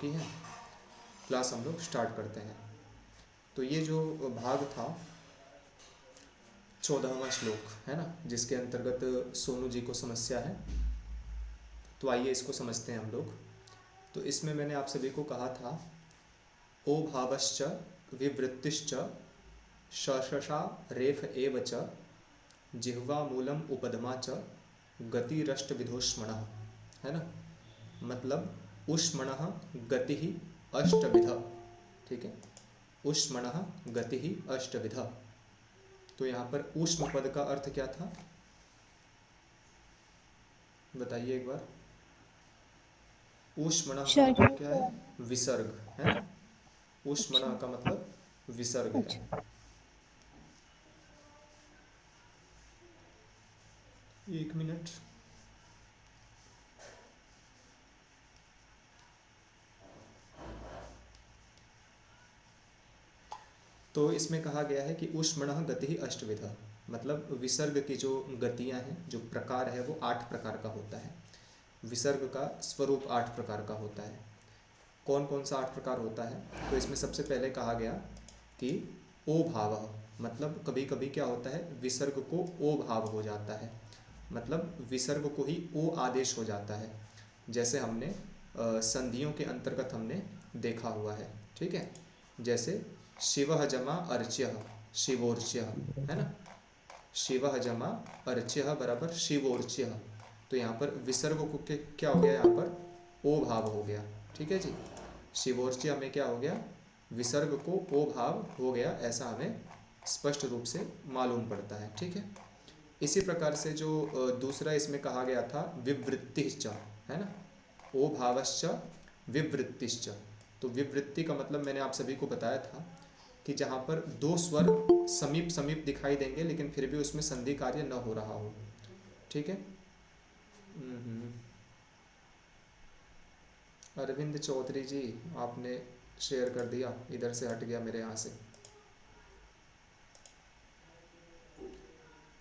चुकी है। क्लास हम लोग स्टार्ट करते हैं। तो ये जो भाग था 14वां श्लोक है ना, जिसके अंतर्गत सोनू जी को समस्या है, तो आइए इसको समझते हैं हम लोग। तो इसमें मैंने आप सभी को कहा था ओ भावश्च विवृत्तिश्च शशा रेफ एव च जिह्वा मूलम उपदमा च गतिरष्ट विधोष्मणः, है ना। मतलब ऊष्मणः गति ही अष्टविध, ठीक है, ऊष्मणः गति ही अष्टविध। तो यहाँ पर ऊष्म पद का अर्थ क्या था, बताइए एक बार। ऊष्मणः का शर मतलब क्या है, विसर्ग, है ना। ऊष्मणः अच्छा का मतलब विसर्ग है। अच्छा। एक मिनट। तो इसमें कहा गया है कि ऊष्मणः गति ही अष्टविध, मतलब विसर्ग की जो गतियां हैं, जो प्रकार है, वो 8 प्रकार का होता है। विसर्ग का स्वरूप 8 प्रकार का होता है। कौन कौन सा 8 प्रकार होता है, तो इसमें सबसे पहले कहा गया कि ओ भाव, मतलब कभी कभी क्या होता है, विसर्ग को ओ भाव हो जाता है, मतलब विसर्ग को ही ओ आदेश हो जाता है। जैसे हमने संधियों के अंतर्गत हमने देखा हुआ है, ठीक है। जैसे शिवः जमा अर्च्यः शिवोर्च्यः, है ना। शिवः जमा अर्च्यः बराबर शिवोर्च्यः। तो यहाँ पर विसर्ग को क्या हो गया, यहाँ पर ओ भाव हो गया, ठीक है जी। शिवोर्च्य में क्या हो गया, विसर्ग को ओ भाव हो गया, ऐसा हमें स्पष्ट रूप से मालूम पड़ता है, ठीक है। इसी प्रकार से जो दूसरा इसमें कहा गया था विवृत्तिश्च, है ना, ओ भावश्च विवृत्तिश्च। तो विवृत्ति का मतलब मैंने आप सभी को बताया था कि जहाँ पर 2 स्वर समीप समीप दिखाई देंगे लेकिन फिर भी उसमें संधि कार्य न हो रहा हो, ठीक है। अरविंद चौधरी जी, आपने शेयर कर दिया, इधर से हट गया मेरे यहाँ से।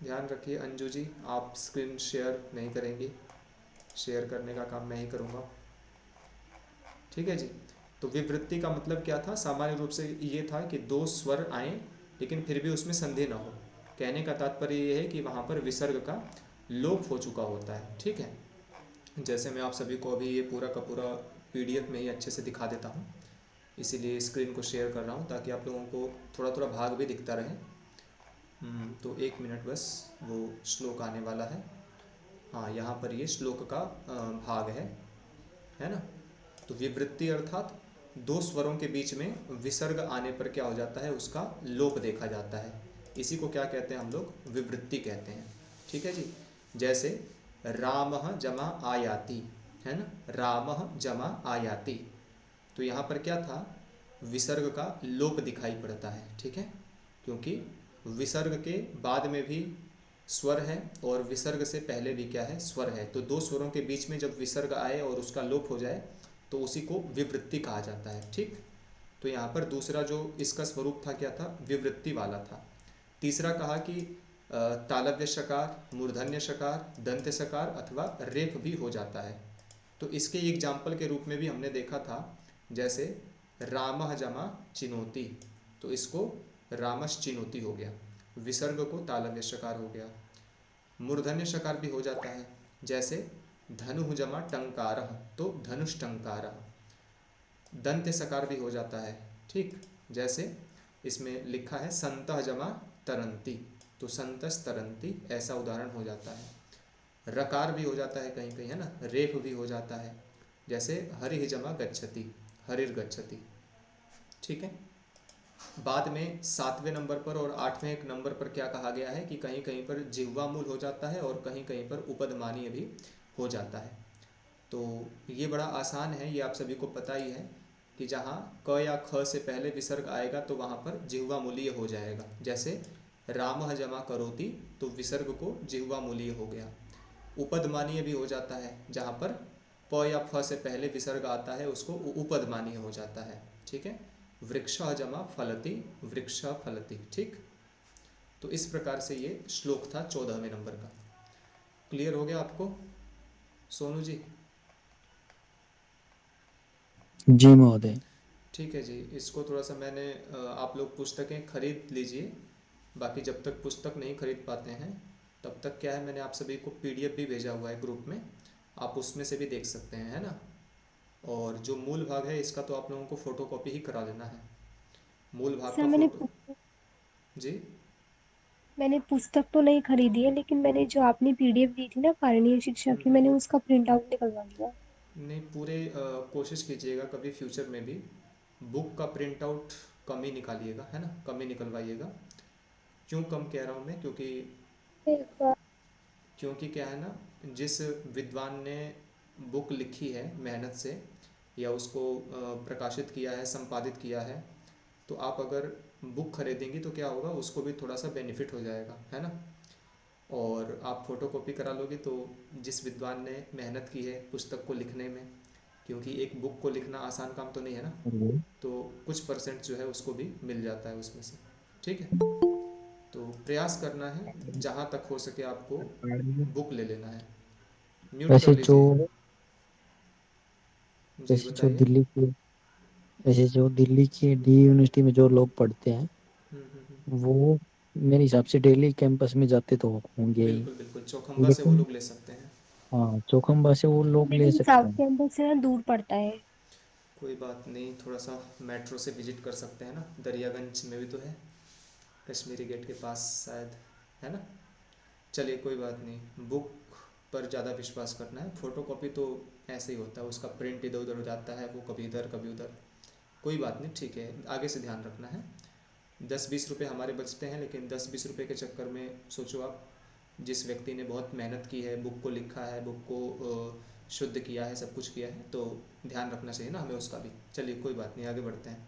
ध्यान रखिए अंजू जी, आप स्क्रीन शेयर नहीं करेंगी, शेयर करने का काम मैं ही करूँगा, ठीक है जी। तो विवृत्ति का मतलब क्या था, सामान्य रूप से ये था कि 2 स्वर आए लेकिन फिर भी उसमें संधि न हो। कहने का तात्पर्य ये है कि वहाँ पर विसर्ग का लोप हो चुका होता है, ठीक है। जैसे मैं आप सभी को अभी ये पूरा का पूरा PDF में ही अच्छे से दिखा देता हूँ, इसीलिए स्क्रीन को शेयर कर रहा हूँ ताकि आप लोगों को थोड़ा थोड़ा भाग भी दिखता रहे। तो 1 मिनट बस, वो श्लोक आने वाला है। हाँ, यहाँ पर ये श्लोक का भाग है ना। तो विवृत्ति अर्थात 2 स्वरों के बीच में विसर्ग आने पर क्या हो जाता है, उसका लोप देखा जाता है। इसी को क्या कहते हैं हम लोग, विवृत्ति कहते हैं, ठीक है जी। जैसे रामः जमा आयाति, है ना, रामः जमा आयाति। तो यहाँ पर क्या था, विसर्ग का लोप दिखाई पड़ता है, ठीक है, क्योंकि विसर्ग के बाद में भी स्वर है और विसर्ग से पहले भी क्या है, स्वर है। तो 2 स्वरों के बीच में जब विसर्ग आए और उसका लोप हो जाए तो उसी को विवृत्ति कहा जाता है, ठीक। तो यहाँ पर दूसरा जो इसका स्वरूप था क्या था, विवृत्ति वाला था। तीसरा कहा कि तालव्य शकार, मूर्धन्य शकार, दंत्य शकार अथवा रेफ भी हो जाता है। तो इसके एग्जाम्पल के रूप में भी हमने देखा था, जैसे रामः जमा चिनोति, तो इसको रामश चिनोति हो गया, विसर्ग को तालव्य शकार हो गया। मूर्धन्य शकार भी हो जाता है, जैसे धनु जमा टंकारः, तो धनुष्टंकारः। दंत्य सकार भी हो जाता है, ठीक। जैसे इसमें लिखा है संतः जमा तरंती, तो संतस तरंती, ऐसा उदाहरण हो जाता है। रकार भी हो जाता है कहीं कहीं, है ना, रेफ भी हो जाता है, जैसे हरि जमा गच्छति, हरिर गच्छति, ठीक है। बाद में 7वें नंबर पर और 8वें नंबर पर क्या कहा गया है कि कहीं कहीं पर जिह्वा मूल हो जाता है और कहीं कहीं पर उपदमानीय भी हो जाता है। तो ये बड़ा आसान है, ये आप सभी को पता ही है कि जहाँ क या ख से पहले विसर्ग आएगा तो वहाँ पर जिह्वा मूलीय हो जाएगा। जैसे रामः जमा करोति, तो विसर्ग को जिह्वा मूलीय हो गया। उपदमानीय भी हो जाता है, जहाँ पर प या फ से पहले विसर्ग आता है उसको उपदमानीय हो जाता है, ठीक है। वृक्षः जमा फलति, वृक्षः फलति, ठीक। तो इस प्रकार से ये श्लोक था 14वें नंबर का। क्लियर हो गया आपको सोनू जी? जी महोदय। ठीक है जी, इसको थोड़ा सा मैंने आप लोग पुस्तकें खरीद लीजिए। बाकी जब तक पुस्तक नहीं खरीद पाते हैं तब तक क्या है, मैंने आप सभी को पीडीएफ भी भेजा हुआ है ग्रुप में, आप उसमें से भी देख सकते हैं, है ना। और जो मूल भाग है इसका तो आप लोगों को फ़ोटोकॉपी ही करा लेना है, मूल भाग सर का मैंने फ़ोटो। जी। मैंने पुस्तक तो नहीं खरीदी है, लेकिन मैंने जो आपने पीडीएफ दी थी ना कारणीय शिक्षा की, मैंने हम्म। उसका प्रिंट आउट निकलवा लिया। नहीं, पूरे कोशिश कीजिएगा कभी फ्यूचर में भी बुक का प्रिंट आउट कम ही निकालिएगा, है ना, कम ही निकलवाइएगा। क्यों कम कह रहा हूँ मैं, क्योंकि एक बार क्योंकि क्या है ना, जिस विद्वान ने बुक लिखी है मेहनत से, या उसको प्रकाशित किया है, संपादित किया है, तो आप अगर बुक खरीदेंगी तो क्या होगा, उसको भी थोड़ा सा बेनिफिट हो जाएगा, है ना। और आप फोटोकॉपी करा लोगे तो जिस विद्वान ने मेहनत की है पुस्तक को लिखने में, क्योंकि एक बुक को लिखना आसान काम तो नहीं है ना, हेलो। तो कुछ परसेंट जो है उसको भी मिल जाता है उसमें से। ठीक है, तो प्रयास करना है जहाँ तक हो सके आपको बुक ले लेना है। म्यूट कर वैसे जो लीजिए। जी वैसे जो बताइए। दिल्ली के वैसे जो दिल्ली की डी यूनिवर्सिटी में जो लोग पढ़ते हैं, हम्म। वो मेरे हिसाब से डेली कैंपस में जाते तो होंगे ही। बिल्कुल बिल्कुल, चौखंबा से वो लेकिन लोग ले सकते हैं। हाँ, चौखंबा से वो लोग ले लेकिन सकते साउथ हैं। कैंपस से ना दूर पड़ता है। कोई बात नहीं, थोड़ा सा मेट्रो से विजिट कर सकते हैं ना, दरियागंज में भी तो है, कश्मीरी गेट के पास शायद, है ना। चलिए कोई बात नहीं, बुक पर ज़्यादा विश्वास करना है, फ़ोटोकॉपी तो ऐसे ही होता है, उसका प्रिंट इधर उधर हो जाता है, वो कभी इधर कभी उधर। कोई बात नहीं, ठीक है, आगे से ध्यान रखना है। 10-20 रुपये हमारे बचते हैं, लेकिन 10-20 रुपये के चक्कर में सोचो आप, जिस व्यक्ति ने बहुत मेहनत की है, बुक को लिखा है, बुक को शुद्ध किया है, सब कुछ किया है, तो ध्यान रखना चाहिए ना हमें उसका भी। चलिए कोई बात नहीं, आगे बढ़ते हैं।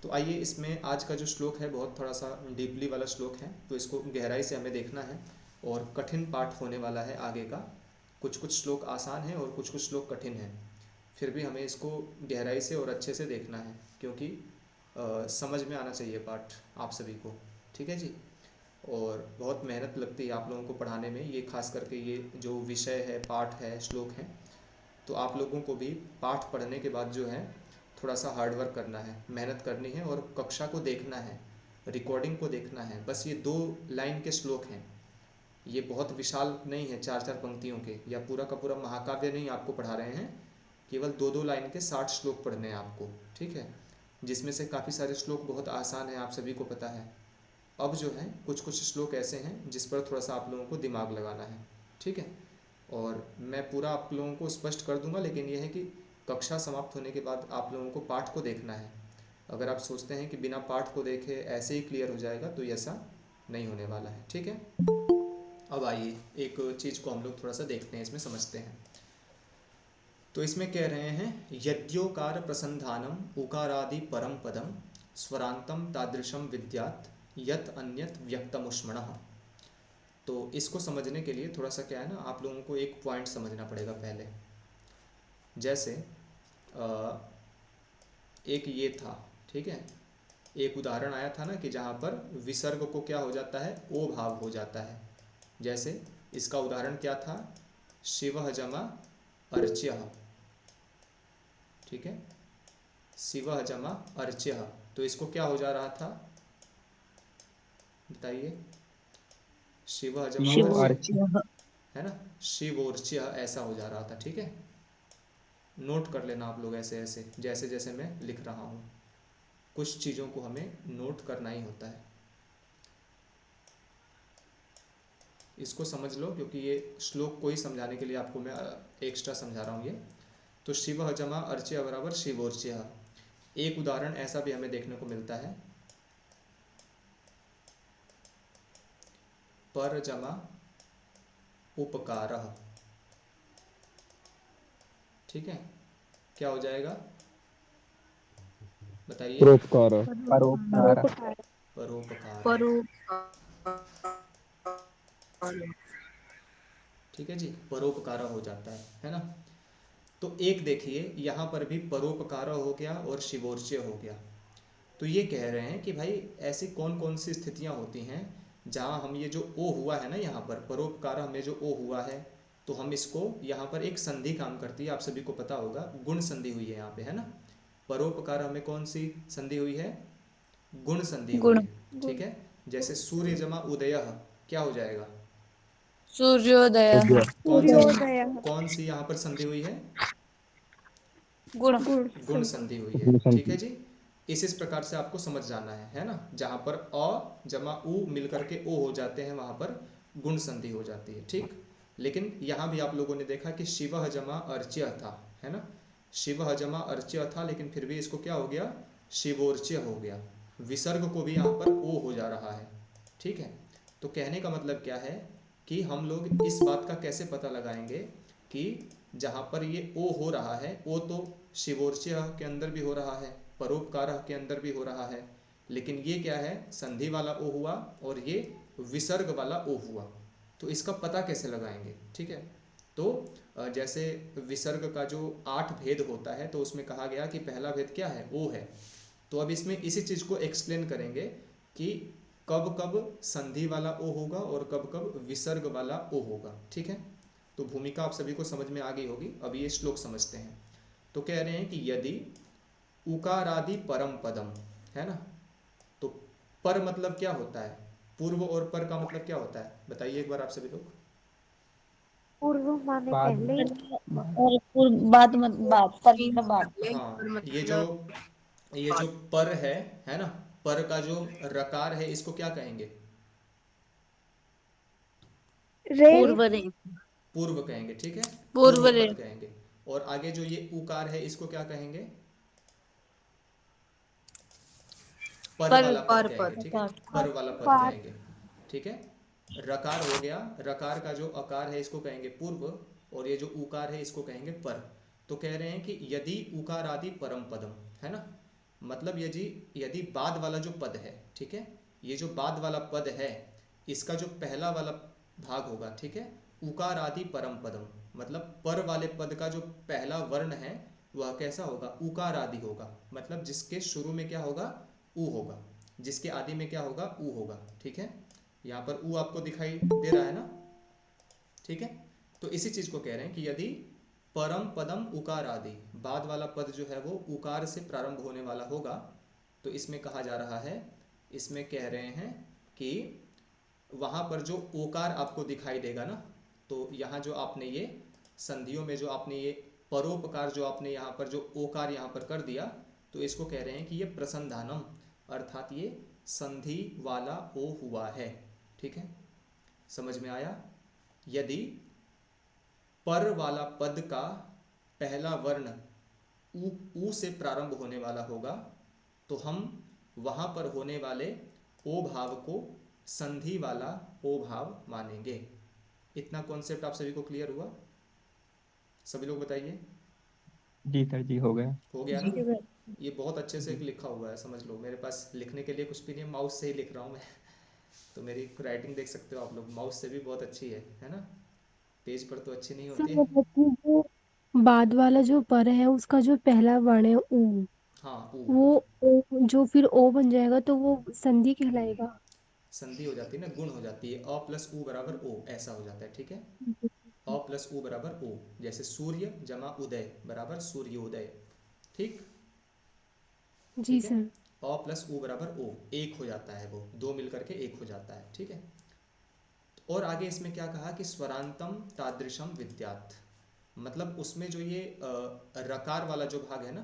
तो आइए, इसमें आज का जो श्लोक है बहुत थोड़ा सा डीपली वाला श्लोक है, तो इसको गहराई से हमें देखना है, और कठिन पाठ होने वाला है आगे का। कुछ कुछ श्लोक आसान हैं और कुछ कुछ श्लोक कठिन हैं, फिर भी हमें इसको गहराई से और अच्छे से देखना है, क्योंकि समझ में आना चाहिए पाठ आप सभी को। ठीक है जी। और बहुत मेहनत लगती है आप लोगों को पढ़ाने में, ये खास करके ये जो विषय है, पाठ है, श्लोक है, तो आप लोगों को भी पाठ पढ़ने के बाद जो है थोड़ा सा हार्ड वर्क करना है, मेहनत करनी है, और कक्षा को देखना है, रिकॉर्डिंग को देखना है। बस ये 2 लाइन के श्लोक हैं, ये बहुत विशाल नहीं है, 4-4 पंक्तियों के, या पूरा का पूरा महाकाव्य नहीं आपको पढ़ा रहे हैं, केवल 2-2 लाइन के 60 श्लोक पढ़ने हैं आपको। ठीक है, जिसमें से काफ़ी सारे श्लोक बहुत आसान हैं, आप सभी को पता है। अब जो है कुछ कुछ श्लोक ऐसे हैं जिस पर थोड़ा सा आप लोगों को दिमाग लगाना है। ठीक है, और मैं पूरा आप लोगों को स्पष्ट कर दूंगा, लेकिन यह है कि कक्षा समाप्त होने के बाद आप लोगों को पाठ को देखना है। अगर आप सोचते हैं कि बिना पाठ को देखे ऐसे ही क्लियर हो जाएगा, तो ऐसा नहीं होने वाला है। ठीक है, अब आइए एक चीज़ को हम लोग थोड़ा सा देखते हैं, इसमें समझते हैं। तो इसमें कह रहे हैं, यद्योकार प्रसंधानम उकारादि परम पदम स्वरांतम तादृशम विद्यात यत अन्यत व्यक्तमुष्मणः। तो इसको समझने के लिए थोड़ा सा क्या है ना, आप लोगों को एक पॉइंट समझना पड़ेगा पहले। जैसे एक ये था, ठीक है, एक उदाहरण आया था ना कि जहाँ पर विसर्ग को क्या हो जाता है, ओ भाव हो जाता है। जैसे इसका उदाहरण क्या था, शिवः जमा अर्च्यः। ठीक है, शिवः जमा अर्च्यः, तो इसको क्या हो जा रहा था, बताइए। शिवः जमा शिव अर्च्य, आर्ची। है ना, शिवोर्च्यः ऐसा हो जा रहा था। ठीक है, नोट कर लेना आप लोग ऐसे ऐसे, जैसे जैसे मैं लिख रहा हूँ, कुछ चीज़ों को हमें नोट करना ही होता है। इसको समझ लो, क्योंकि ये श्लोक को ही समझाने के लिए आपको मैं एक्स्ट्रा समझा रहा हूँ ये। तो शिव जमा अर्च्य बराबर शिवोर्च्य। एक उदाहरण ऐसा भी हमें देखने को मिलता है, पर जमा उपकारः। ठीक है, क्या हो जाएगा, बताइए। परोपकार। परोपकार। परोपकार। परोपकार। परोपकार। ठीक है जी, परोपकार हो जाता है ना। तो एक देखिए यहाँ पर भी परोपकार हो गया और शिवोर्च्य हो गया। तो ये कह रहे हैं कि भाई ऐसी कौन कौन सी स्थितियाँ होती हैं जहाँ हम ये जो ओ हुआ है ना, यहाँ पर परोपकार में जो ओ हुआ है, तो हम इसको यहाँ पर एक संधि काम करती है, आप सभी को पता होगा, गुण संधि हुई है यहाँ पे, है ना। परोपकार हमें कौन सी संधि हुई है? गुण संधि हुई गुण। है, ठीक है। जैसे सूर्य जमा उदयः क्या हो जाएगा? सूर्योदय। सूर्य। कौन सी सूर्योदय। कौन सी यहाँ पर संधि हुई है? गुण। गुण गुण संधि। संधि हुई है, गुण ठीक है संधि। जी। इस प्रकार से आपको समझ जाना है ना। जहाँ पर अ जमा उ मिलकर के ओ हो जाते हैं वहाँ पर गुण संधि हो जाती है, ठीक। लेकिन यहाँ भी आप लोगों ने देखा कि शिवः जमा अर्च्य था, है ना। शिवः जमा अर्च्य था, लेकिन फिर भी इसको क्या हो गया? शिवोर्च्य हो गया। विसर्ग को भी यहाँ पर ओ हो जा रहा है, ठीक है। तो कहने का मतलब क्या है कि हम लोग इस बात का कैसे पता लगाएंगे कि जहाँ पर ये ओ हो रहा है, ओ तो शिवोर्च्य के अंदर भी हो रहा है, परोपकार के अंदर भी हो रहा है, लेकिन ये क्या है? संधि वाला ओ हुआ और ये विसर्ग वाला ओ हुआ। तो इसका पता कैसे लगाएंगे, ठीक है। तो जैसे विसर्ग का जो 8 भेद होता है, तो उसमें कहा गया कि पहला भेद क्या है? ओ है। तो अब इसमें इसी चीज़ को एक्सप्लेन करेंगे कि कब कब संधि वाला ओ होगा और कब कब विसर्ग वाला ओ होगा, ठीक है। तो भूमिका आप सभी को समझ में आ गई होगी। अब ये श्लोक समझते हैं। तो कह रहे हैं कि यदि उकारादि परम पदम, है ना। तो पर मतलब क्या होता है? पूर्व और पर का मतलब क्या होता है? बताइए एक बार आप सभी लोग। पूर्व माने बाद। पहले। और बात मत बात पर मतलब बात। हाँ, ये जो पर है ना, पर का जो रकार है इसको क्या कहेंगे? रे। पूर्व रे। पूर्व कहेंगे, ठीक है। पूर्व पूर्व रे। पद कहेंगे। और आगे जो ये उकार है इसको क्या कहेंगे? पर पर वाला पद कहेंगे, पर ठीक है। पर पर वाला पद पार। कहेंगे, ठीक है। रकार हो गया, रकार का जो अकार है इसको कहेंगे पूर्व, और ये जो उकार है इसको कहेंगे पर। तो कह रहे हैं कि यदि उकार आदि परम पदम, है ना। मतलब यदि यदि बाद वाला जो पद है, ठीक है, ये जो बाद वाला पद है इसका जो पहला वाला भाग होगा, ठीक है, उकार आदि परम पदम, मतलब पर वाले पद का जो पहला वर्ण है वह कैसा होगा? उकार आदि होगा। मतलब जिसके शुरू में क्या होगा? उ होगा। जिसके आदि में क्या होगा? उ होगा, ठीक है। यहाँ पर उ आपको दिखाई दे रहा है ना, ठीक है। तो इसी चीज को कह रहे हैं कि यदि परम पदम उकार आदि, बाद वाला पद जो है वो उकार से प्रारंभ होने वाला होगा, तो इसमें कहा जा रहा है, इसमें कह रहे हैं कि वहां पर जो ओकार आपको दिखाई देगा ना, तो यहाँ जो आपने ये संधियों में जो आपने ये परोपकार जो आपने यहाँ पर जो ओकार यहाँ पर कर दिया, तो इसको कह रहे हैं कि ये प्रसंधानम, अर्थात ये संधि वाला ओ हुआ है, ठीक है। समझ में आया? यदि पर वाला पद का पहला वर्ण ऊ से प्रारंभ होने वाला होगा, तो हम वहां पर होने वाले ओ भाव को संधि वाला ओ भाव मानेंगे। इतना कॉन्सेप्ट आप सभी को क्लियर हुआ? सभी लोग बताइए। जी सर जी, हो गया। हो गया ना? ये बहुत अच्छे से लिखा हुआ है, समझ लो। मेरे पास लिखने के लिए कुछ भी नहीं है, माउस से ही लिख रहा हूँ मैं। तो मेरी राइटिंग देख सकते हो आप लोग, माउस से भी बहुत अच्छी है ना। पेज पर तो अच्छी नहीं सर होती है। मतलब कि जो बाद वाला जो पर है उसका जो पहला वर्ण है ऊ, हाँ, ऊ। वो ओ, जो फिर ओ बन जाएगा तो वो संधि कहलाएगा। संधि हो जाती है ना, गुण हो जाती है। अ प्लस उ बराबर ओ, ऐसा हो जाता है, ठीक है। अ प्लस उ बराबर ओ, जैसे सूर्य जमा उदय बराबर सूर्योदय, ठीक। जी ठीक है। सर। अ प्लस उ बराबर ओ, एक हो जाता है, वो दो मिलकर के एक हो जाता है, ठीक है। और आगे इसमें क्या कहा कि स्वरांतम तादृशम विद्यात्, मतलब उसमें जो ये रकार वाला जो भाग है ना,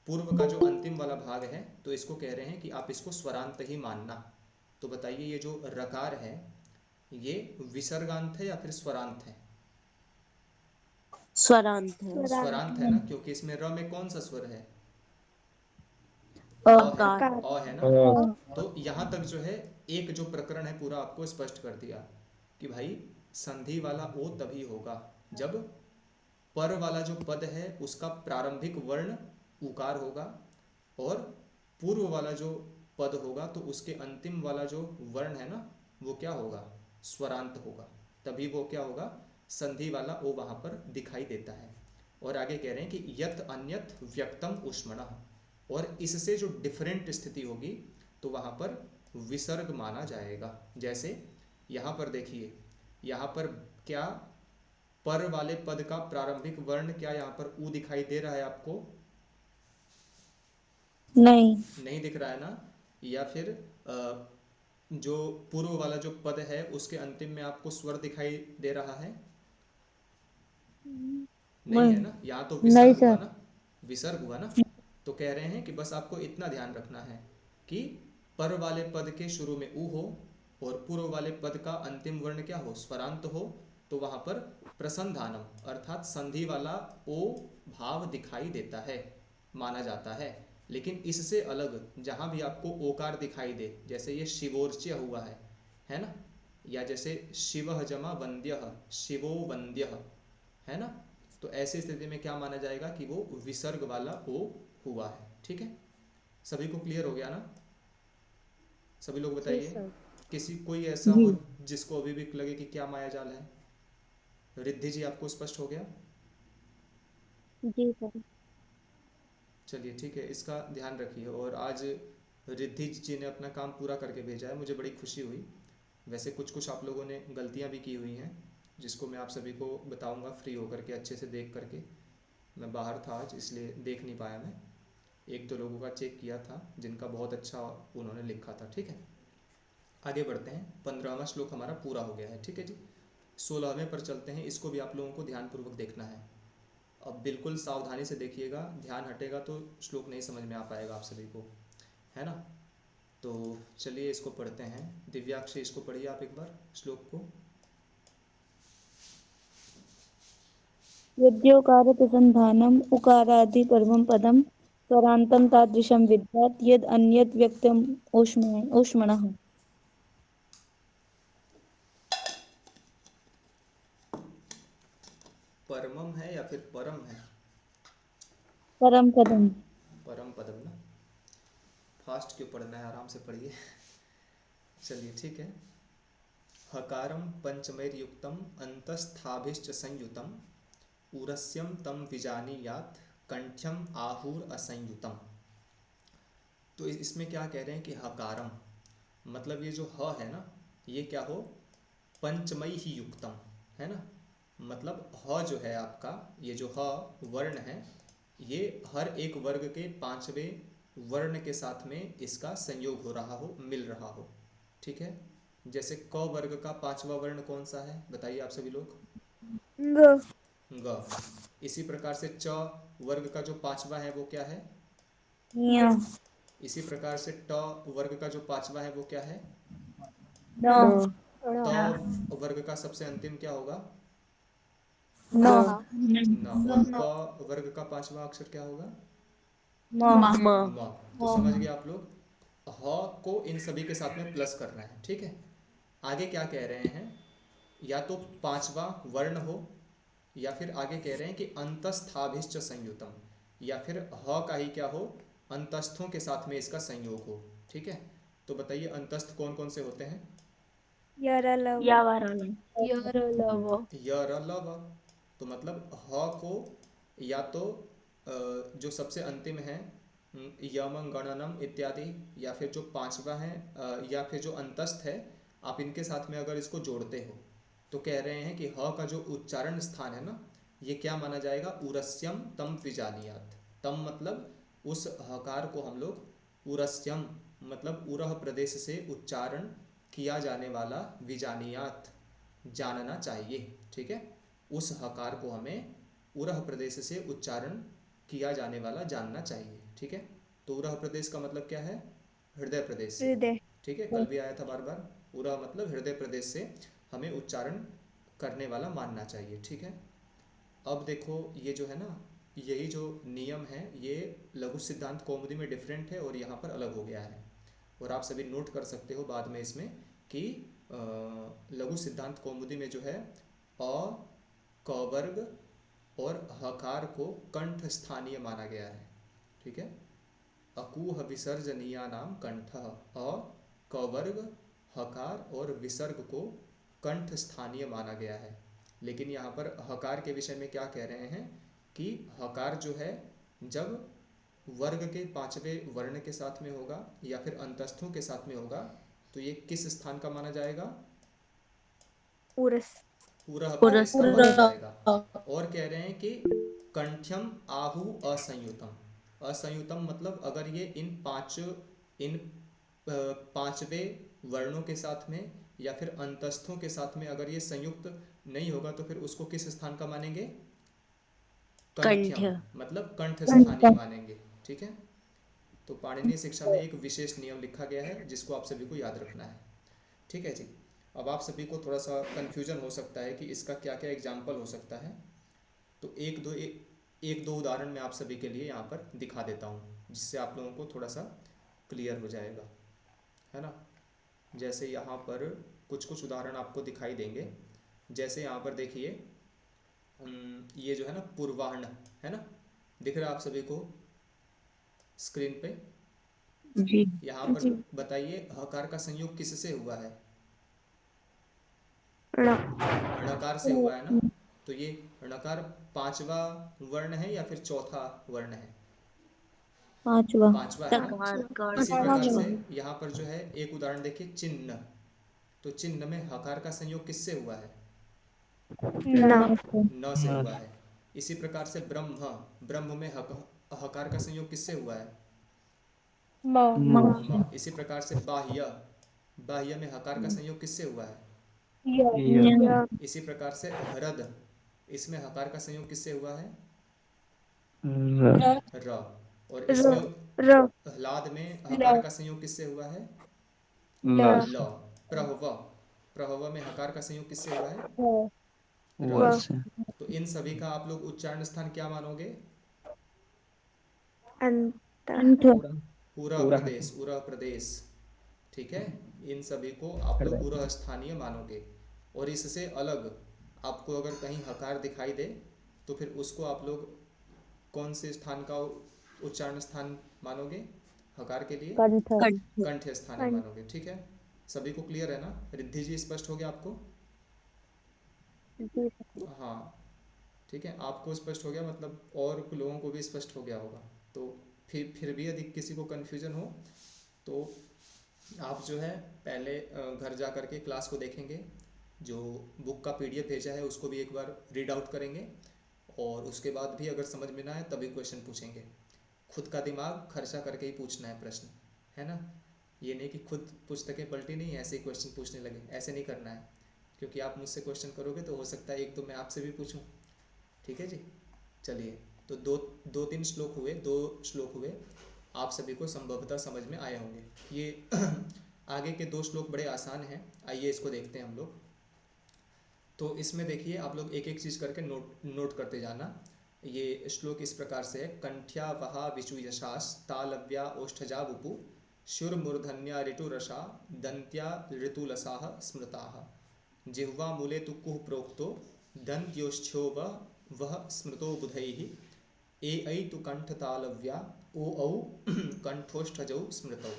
पूर्व का जो अंतिम वाला भाग है, तो इसको कह रहे हैं कि आप इसको स्वरांत ही मानना। तो बताइए ये जो रकार है ये विसर्गांत है या फिर स्वरांत है? स्वरांत है। स्वरांत है ना, क्योंकि इसमें र में कौन सा स्वर है? अ है, अकार। अकार। अ है ना। अ, तो यहाँ तक जो है एक जो प्रकरण है पूरा आपको स्पष्ट कर दिया कि भाई संधि वाला ओ तभी होगा जब पर वाला जो पद है उसका प्रारंभिक वर्ण उकार होगा, और पूर्व वाला जो पद होगा तो उसके अंतिम वाला जो वर्ण है ना वो क्या होगा? स्वरांत होगा। तभी वो क्या होगा? संधि वाला ओ वहां पर दिखाई देता है। और आगे कह रहे हैं कि यत अन्यत व्यक्तम उष्मणः, और इससे जो डिफरेंट स्थिति होगी तो वहां पर विसर्ग माना जाएगा। जैसे यहाँ पर देखिए, यहाँ पर क्या पर वाले पद का प्रारंभिक वर्ण क्या यहाँ पर ऊ दिखाई दे रहा है आपको? नहीं। नहीं दिख रहा है ना? या फिर जो पूर्व वाला जो पद है उसके अंतिम में आपको स्वर दिखाई दे रहा है? नहीं है ना? यहाँ तो नहीं विसर्ग हुआ सर। ना, विसर्ग हुआ ना। तो कह रहे हैं कि बस आपको इतना ध्यान रखना है कि पर वाले पद के शुरू में ऊ हो और पूर्व वाले पद का अंतिम वर्ण क्या हो? स्वरांत हो। तो वहां पर प्रसंधानम अर्थात संधि वाला ओ भाव दिखाई देता है, माना जाता है। लेकिन इससे अलग जहां भी आपको ओकार दिखाई दे, जैसे ये शिवोर्च्य हुआ है ना? या जैसे शिव जमा वंद्य, शिवो वंद्य, है ना? तो ऐसी स्थिति में क्या माना जाएगा कि वो विसर्ग वाला ओ हुआ है। ठीक है, सभी को क्लियर हो गया ना? सभी लोग जी बताइए, सर। किसी कोई ऐसा जी। हो जिसको अभी भी लगे कि क्या माया जाल है? रिद्धि जी आपको स्पष्ट हो गया? जी सर। चलिए ठीक है, इसका ध्यान रखिए। और आज रिद्धि जी ने अपना काम पूरा करके भेजा है, मुझे बड़ी खुशी हुई। वैसे कुछ कुछ आप लोगों ने गलतियां भी की हुई हैं, जिसको मैं आप सभी को बताऊंगा फ्री होकर के, अच्छे से देख करके। मैं बाहर था आज इसलिए देख नहीं पाया मैं। एक दो लोगों का चेक किया था जिनका बहुत अच्छा उन्होंने लिखा था। ठीक है, आगे बढ़ते हैं। 15वां श्लोक हमारा पूरा हो गया है। ठीक है जी, 16वें पर चलते हैं। इसको भी आप लोगों को ध्यानपूर्वक देखना है। अब बिल्कुल सावधानी से देखिएगा, ध्यान हटेगा तो श्लोक नहीं समझ में आ पाएगा आप सभी को, है ना? तो चलिए इसको पढ़ते हैं। दिव्याक्षी इसको पढ़िए आप एक बार श्लोक को। यद्योकार प्रसन्धानम उकारादि परमं पदम स्वरांतं तादृशं विद्यात् यद् अन्यत् व्यक्तम् ऊष्मणः। परमम है या फिर परम है? परम पदम। परम पदम ना। फास्ट क्यों पढ़ना है, आराम से पढ़िए। चलिए ठीक है। हकारम पंचमैर्युक्तम अंतस्थाभिश्च संयुतम उरस्यम तम विजानीयात कंठ्यम आहुर असंयुतम। तो इसमें क्या कह रहे हैं कि हकारम मतलब ये जो ह है ना, ये क्या हो? पंचमई ही युक्तम, है ना? मतलब ह जो है आपका, ये जो ह वर्ण है, ये हर एक वर्ग के पांचवें वर्ण के साथ में इसका संयोग हो रहा हो, मिल रहा हो। ठीक है, जैसे क वर्ग का पांचवा वर्ण कौन सा है बताइए आप सभी लोग? ग। ग। इसी प्रकार से च वर्ग का जो पांचवा है वो क्या है? ञ। इसी प्रकार से ट वर्ग का जो पांचवा है वो क्या है? ड। त ण। वर्ग का सबसे अंतिम क्या होगा? न। हाँ। न। और प वर्ग का पांचवा अक्षर क्या होगा? म। म। म। तो समझ गए आप लोग, ह को इन सभी के साथ में प्लस करना है। ठीक है, आगे क्या कह रहे हैं? या तो पांचवा वर्ण हो, या फिर आगे कह रहे हैं कि अंतस्थाभिश्च संयुतम, या फिर ह का ही क्या हो? अंतस्थों के साथ में इसका संयोग हो। ठीक है, तो बताइए अंतस्थ कौन कौन से होते हैं? यरलव। या वाराणसी। यरलव। य र ल व। तो मतलब ह को या तो जो सबसे अंतिम है यम गणनम इत्यादि, या फिर जो पांचवा है या फिर जो अंतस्थ है, आप इनके साथ में अगर इसको जोड़ते हो तो कह रहे हैं कि ह का जो उच्चारण स्थान है ना, ये क्या माना जाएगा? उरस्यम तम विजानियात। तम मतलब उस हकार को हम लोग उरस्यम मतलब उरह प्रदेश से उच्चारण किया जाने वाला विजानियात जानना चाहिए। ठीक है, उस हकार को हमें उरह प्रदेश से उच्चारण किया जाने वाला जानना चाहिए। ठीक है, तो उरह प्रदेश का मतलब क्या है? हृदय प्रदेश से। हृदय। ठीक है, कल भी आया था बार बार। उरह मतलब हृदय प्रदेश से हमें उच्चारण करने वाला मानना चाहिए। ठीक है, अब देखो ये जो है ना, यही जो नियम है ये लघु सिद्धांत कौमुदी में डिफरेंट है और यहाँ पर अलग हो गया है। और आप सभी नोट कर सकते हो बाद में इसमें कि लघु सिद्धांत कौमुदी में जो है अ क वर्ग और हकार को कंठ स्थानीय माना गया है। ठीक है, अकूह विसर्जनीया नाम कंठ। अ क वर्ग हकार और विसर्ग को कंठ स्थानीय माना गया है। लेकिन यहाँ पर हकार के विषय में क्या कह रहे हैं कि हकार जो है जब वर्ग के पांचवें वर्ण के साथ में होगा या फिर अंतस्थों के साथ में होगा तो ये किस स्थान का माना जाएगा? उरस। पूरा पर इसका व हो पूरा जाएगा। और कह रहे हैं कि कंठ्यम आहु असंयुतम। असंयुतम मतलब अगर ये इन पांचवें वर्णों के साथ में या फिर अंतस्थों के साथ में अगर ये संयुक्त नहीं होगा तो फिर उसको किस स्थान का मानेंगे? कंठ्यम कंठ। मतलब कंठ स्थानीय मानेंगे। ठीक है, तो पाणिनीय शिक्षा में एक विशेष नियम लिखा गया है जिसको आप सभी को याद रखना है। ठीक है जी। अब आप सभी को थोड़ा सा कन्फ्यूजन हो सकता है कि इसका क्या क्या एग्जाम्पल हो सकता है, तो एक दो उदाहरण मैं आप सभी के लिए यहाँ पर दिखा देता हूँ जिससे आप लोगों को थोड़ा सा क्लियर हो जाएगा, है ना। जैसे यहाँ पर कुछ कुछ उदाहरण आपको दिखाई देंगे। जैसे यहाँ पर देखिए, ये जो है ना पूर्वाह्न, है ना, दिख रहा है आप सभी को स्क्रीन पे। जी यहाँ पर बताइए हकार का संयोग किससे हुआ है? णकार से हुआ है ना। तो ये णकार पांचवा वर्ण है या फिर चौथा वर्ण है? पांचवा पांचवा है ना। तकार का इसी प्रकार पांचवा। से यहाँ पर जो है एक उदाहरण देखिए, चिन्ह। तो चिन्ह में हकार का संयोग किससे हुआ है? न। न से हुआ है। इसी प्रकार से ब्रह्म, ब्रह्म में हकार का संयोग किससे हुआ है? म। म। इसी प्रकार से बाह्य, बाह्य में हकार का संयोग किससे हुआ है? य। इसी प्रकार से हृद, इसमें हकार का संयोग किससे हुआ है? र। र। और इसमें ह्लाद में हकार ल। का संयोग किससे हुआ है? ल। ल। प्रभव, प्रभव में हकार का संयोग किससे हुआ है? व। र। तो इन सभी का आप लोग उच्चारण स्थान क्या मानोगे? अंत पूरा प्रदेश, पूरा प्रदेश। ठीक है, इन सभी को आप लोग पूरा स्थानीय मानोगे। और इससे अलग आपको अगर कहीं हकार दिखाई दे तो फिर उसको आप लोग कौन से स्थान का उच्चारण स्थान मानोगे? हकार के लिए कंठ कंठ। कंठ स्थानीय मानोगे। ठीक है, सभी को क्लियर है ना? रिद्धि जी स्पष्ट हो गया आपको? हाँ, ठीक है, आपको स्पष्ट हो गया मतलब और लोगों को भी स्पष्ट हो गया होगा। तो फिर भी यदि किसी को कन्फ्यूजन हो तो आप जो है पहले घर जा कर के क्लास को देखेंगे, जो बुक का पीडीएफ भेजा है उसको भी एक बार रीड आउट करेंगे, और उसके बाद भी अगर समझ में ना आए तभी क्वेश्चन पूछेंगे। खुद का दिमाग खर्चा करके ही पूछना है प्रश्न, है ना। ये नहीं कि खुद पुस्तकें पलटी नहीं ऐसे ही क्वेश्चन पूछने लगे, ऐसे नहीं करना है। क्योंकि आप मुझसे क्वेश्चन करोगे तो हो सकता है एक तो मैं आपसे भी पूछूं। ठीक है जी, चलिए। तो दो तीन श्लोक हुए, दो श्लोक हुए, आप सभी को संभवतः समझ में आए होंगे। ये आगे के दो श्लोक बड़े आसान हैं, आइए इसको देखते हैं हम लोग। तो इसमें देखिए आप लोग एक एक चीज़ करके नोट करते जाना। ये श्लोक इस प्रकार से है, कंठ्या वहा विचु यशास तालव्या ओष्ठजा वुपु शुरमूर्धन्या ऋतुरसा दंत्या ऋतुलसाः स्मृताः जिह्वा मूले तु कुः प्रोक्तो दंत्योश्छो वह स्मृतो बुधैः ऐ तु कंठतालव्या ओ औ कंठोष्ठजौ स्मृतौ।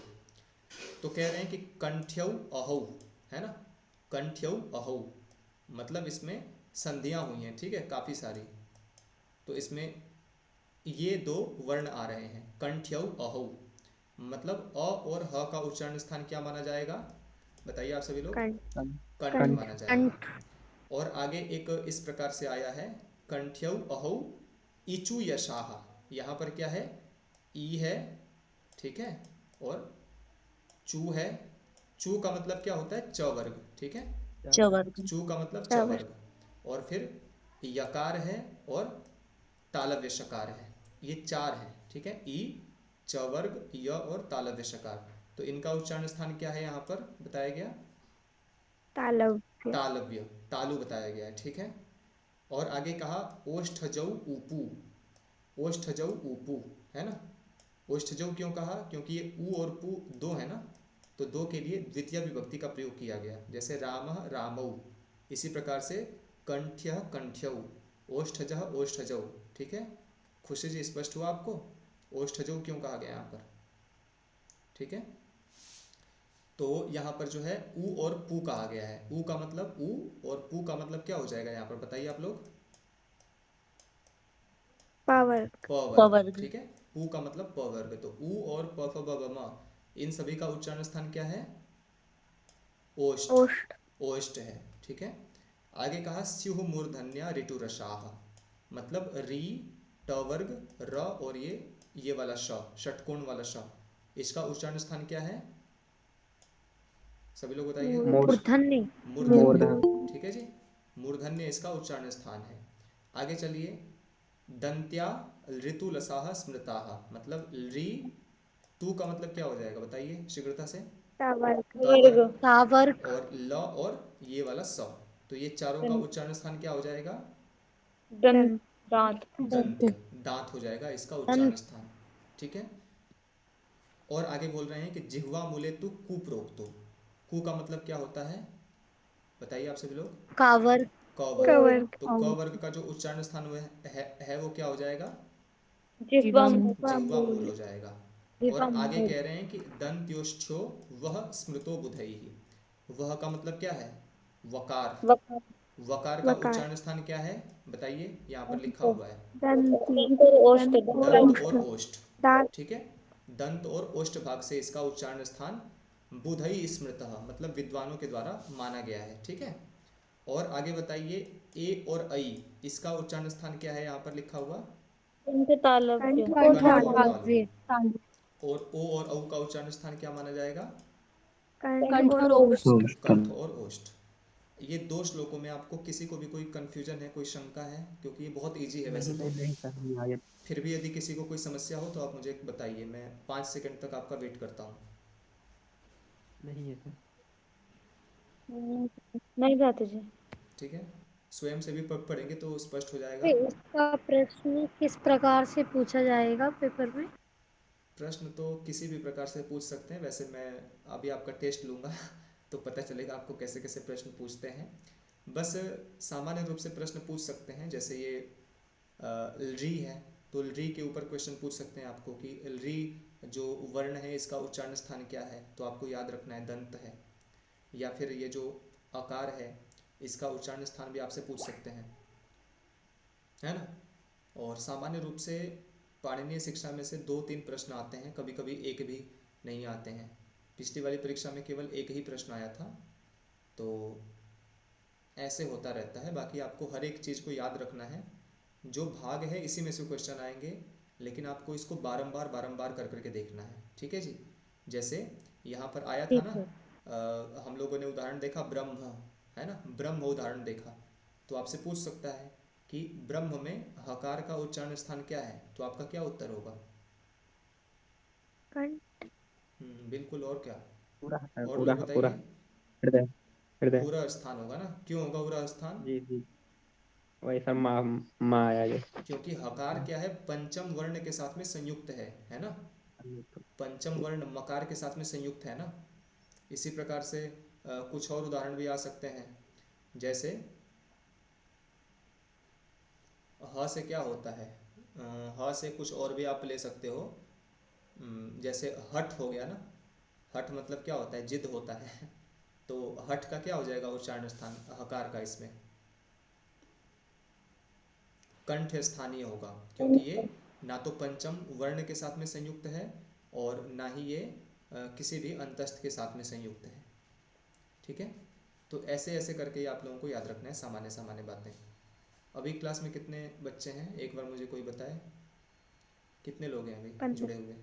तो कह रहे हैं कि कंठ्यौ अहौ, है ना, कंठ्यौ अहौ मतलब इसमें संधियां हुई हैं। ठीक है, काफ़ी सारी। तो इसमें ये दो वर्ण आ रहे हैं, कंठ्यौ अहौ मतलब अ और ह का उच्चारण स्थान क्या माना जाएगा? बताइए आप सभी लोग। कंठ माना जाएगा। और आगे एक इस प्रकार से आया है, कंठ्यौ अहौ इचु यशाह। यहाँ पर क्या है? ई है, ठीक है, और चू है। चू का मतलब क्या होता है? च वर्ग। ठीक है, चवर्ग। चू का मतलब च वर्ग। और फिर यकार है और तालव्य शकार है, ये चार है। ठीक है, ई, च वर्ग, य और तालव्य शकार। तो इनका उच्चारण स्थान क्या है यहाँ पर बताया गया? तालव्य, तालु बताया गया है। ठीक है, और आगे कहा ओष्ठजौ ऊपू, ओष्ठजौ ऊपू, है ना। ओष्ठजौ क्यों कहा? क्योंकि ये ऊ और पू दो है ना, तो दो के लिए द्वितीय विभक्ति का प्रयोग किया गया, जैसे रामः रामौ। इसी प्रकार से कंठ्यः कंठ्यौ, ओष्ठजः ओष्ठजौ। ठीक है, खुशी जी स्पष्ट हुआ आपको ओष्ठजौ क्यों कहा गया यहाँ पर? ठीक है, तो यहाँ पर जो है ऊ और पू कहा गया है। ऊ का मतलब ऊ और पू का मतलब क्या हो जाएगा यहाँ पर बताइए आप लोग? प वर्ग। पवर्ग। ठीक है, पू का मतलब प वर्ग। तो ऊ और प फ ब भ म इन सभी का उच्चारण स्थान क्या है? ओष्ठ, ओष्ठ है। ठीक है, आगे कहा स्युः मूर्धन्या ऋतुरसाः, मतलब री, ट वर्ग, र और ये वाला श, षटकोण वाला श, इसका उच्चारण स्थान क्या है? सभी लोग बताइए। मूर्धन्य। मूर्धन्य, ठीक है जी, मूर्धन्य इसका उच्चारण स्थान है। आगे चलिए, दंत्या ऋतुलसाः स्मृताः, मतलब री टू का मतलब क्या हो जाएगा बताइए शीघ्रता से? वर्ग। तावर्ग। और ल और ये वाला स, तो ये चारों का उच्चारण स्थान क्या हो जाएगा? दंत, दांत। दंत्य, दांत हो जाएगा इसका उच्चारण स्थान, ठीक है। और आगे बोल रहे हैं कि जिह्वा मूले तु कुप्रोक्तो, कु का मतलब क्या होता है बताइए आप सभी लोग? कावर्ग। क वर्ग, तो क वर्ग का जो उच्चारण स्थान है वो क्या हो जाएगा? जिह्वा जिह्वा मूल हो जाएगा। और आगे मूल। कह रहे हैं कि दंत्योष्ठ्यो वह स्मृतो बुधैहि, वह का मतलब क्या है? वकार, वकार। वकार का उच्चारण स्थान क्या है बताइए? यहाँ पर लिखा हुआ है दंत और ओष्ठ। दंत और ओष्ठ, ठीक है, दंत और ओष्ठ भाग से इसका उच्चारण स्थान बुधई स्मृतः, मतलब विद्वानों के द्वारा माना गया है, ठीक है। और आगे बताइए, ए और ऐ इसका उच्चारण स्थान क्या है यहाँ पर लिखा हुआ? कंठ तालव्य। कंठ और तालव्य। तालु। और ओ और औ का उच्चारण स्थान क्या माना जाएगा? कंठ और ओष्ठ। कंठ और ओष्ठ। ये दो श्लोकों में आपको किसी को भी कोई कंफ्यूजन है, कोई शंका है? क्योंकि ये बहुत इजी है वैसे तो, नहीं सर, नहीं आगे। फिर भी यदि किसी को कोई समस्या हो तो आप मुझे बताइए, मैं 5 सेकंड तक आपका वेट करता हूँ। नहीं है सर। नहीं जाते जी। ठीक है, स्वयं से भी पढ़ेंगे तो स्पष्ट हो जाएगा। तो इसका प्रश्न किस प्रकार से पूछा जाएगा पेपर में? प्रश्न तो किसी भी प्रकार से पूछ सकते हैं, वैसे मैं अभी आपका टेस्ट लूँगा तो पता चलेगा आपको कैसे कैसे प्रश्न पूछते हैं। बस सामान्य रूप से प्रश्न पूछ सकते हैं, जैसे ये री है तो री के ऊपर क्वेश्चन पूछ सकते हैं आपको कि री जो वर्ण है इसका उच्चारण स्थान क्या है, तो आपको याद रखना है दंत है। या फिर ये जो आकार है इसका उच्चारण स्थान भी आपसे पूछ सकते हैं, है ना। और सामान्य रूप से पाणिनीय शिक्षा में से 2-3 प्रश्न आते हैं, कभी कभी एक भी नहीं आते हैं। पिछली वाली परीक्षा में केवल एक ही प्रश्न आया था, तो ऐसे होता रहता है। बाकी आपको हर एक चीज़ को याद रखना है, जो भाग है इसी में से क्वेश्चन आएंगे, लेकिन आपको इसको बारंबार बारंबार कर करके देखना है, ठीक है जी। जैसे यहाँ पर आया था ना, हम लोगों ने उदाहरण देखा ब्रह्म, है ना, ब्रह्म उदाहरण देखा, तो आपसे पूछ सकता है कि ब्रह्म में हकार का उच्चारण स्थान क्या है, तो आपका क्या उत्तर होगा? बिल्कुल, और क्या? पूरा और पूरा लोग पूरा बताइए। हृदय। हृदय। उरह स्थान होगा ना, क्यों होगा उरह स्थान? जी जी, वही सर, माँ माँ आया ये। क्योंकि हकार क्या है, पंचम वर्ण के साथ में संयुक्त है ना, पंचम वर्ण मकार के साथ में संयुक्त है ना। इसी प्रकार से कुछ और उदाहरण भी आ सकते हैं, जैसे ह से क्या होता है, ह से कुछ और भी आप ले सकते हो। जैसे हठ हो गया ना, हठ मतलब क्या होता है, जिद होता है तो हठ का क्या हो जाएगा उच्चारण स्थान हकार का? इसमें कंठ स्थानीय होगा, क्योंकि ये ना तो पंचम वर्ण के साथ में संयुक्त है और ना ही ये किसी भी अंतस्थ के साथ में संयुक्त है, ठीक है। तो ऐसे ऐसे करके ही आप लोगों को याद रखना है सामान्य सामान्य बातें। अभी क्लास में कितने बच्चे हैं, एक बार मुझे कोई बताए, कितने लोग हैं अभी जुड़े हुए?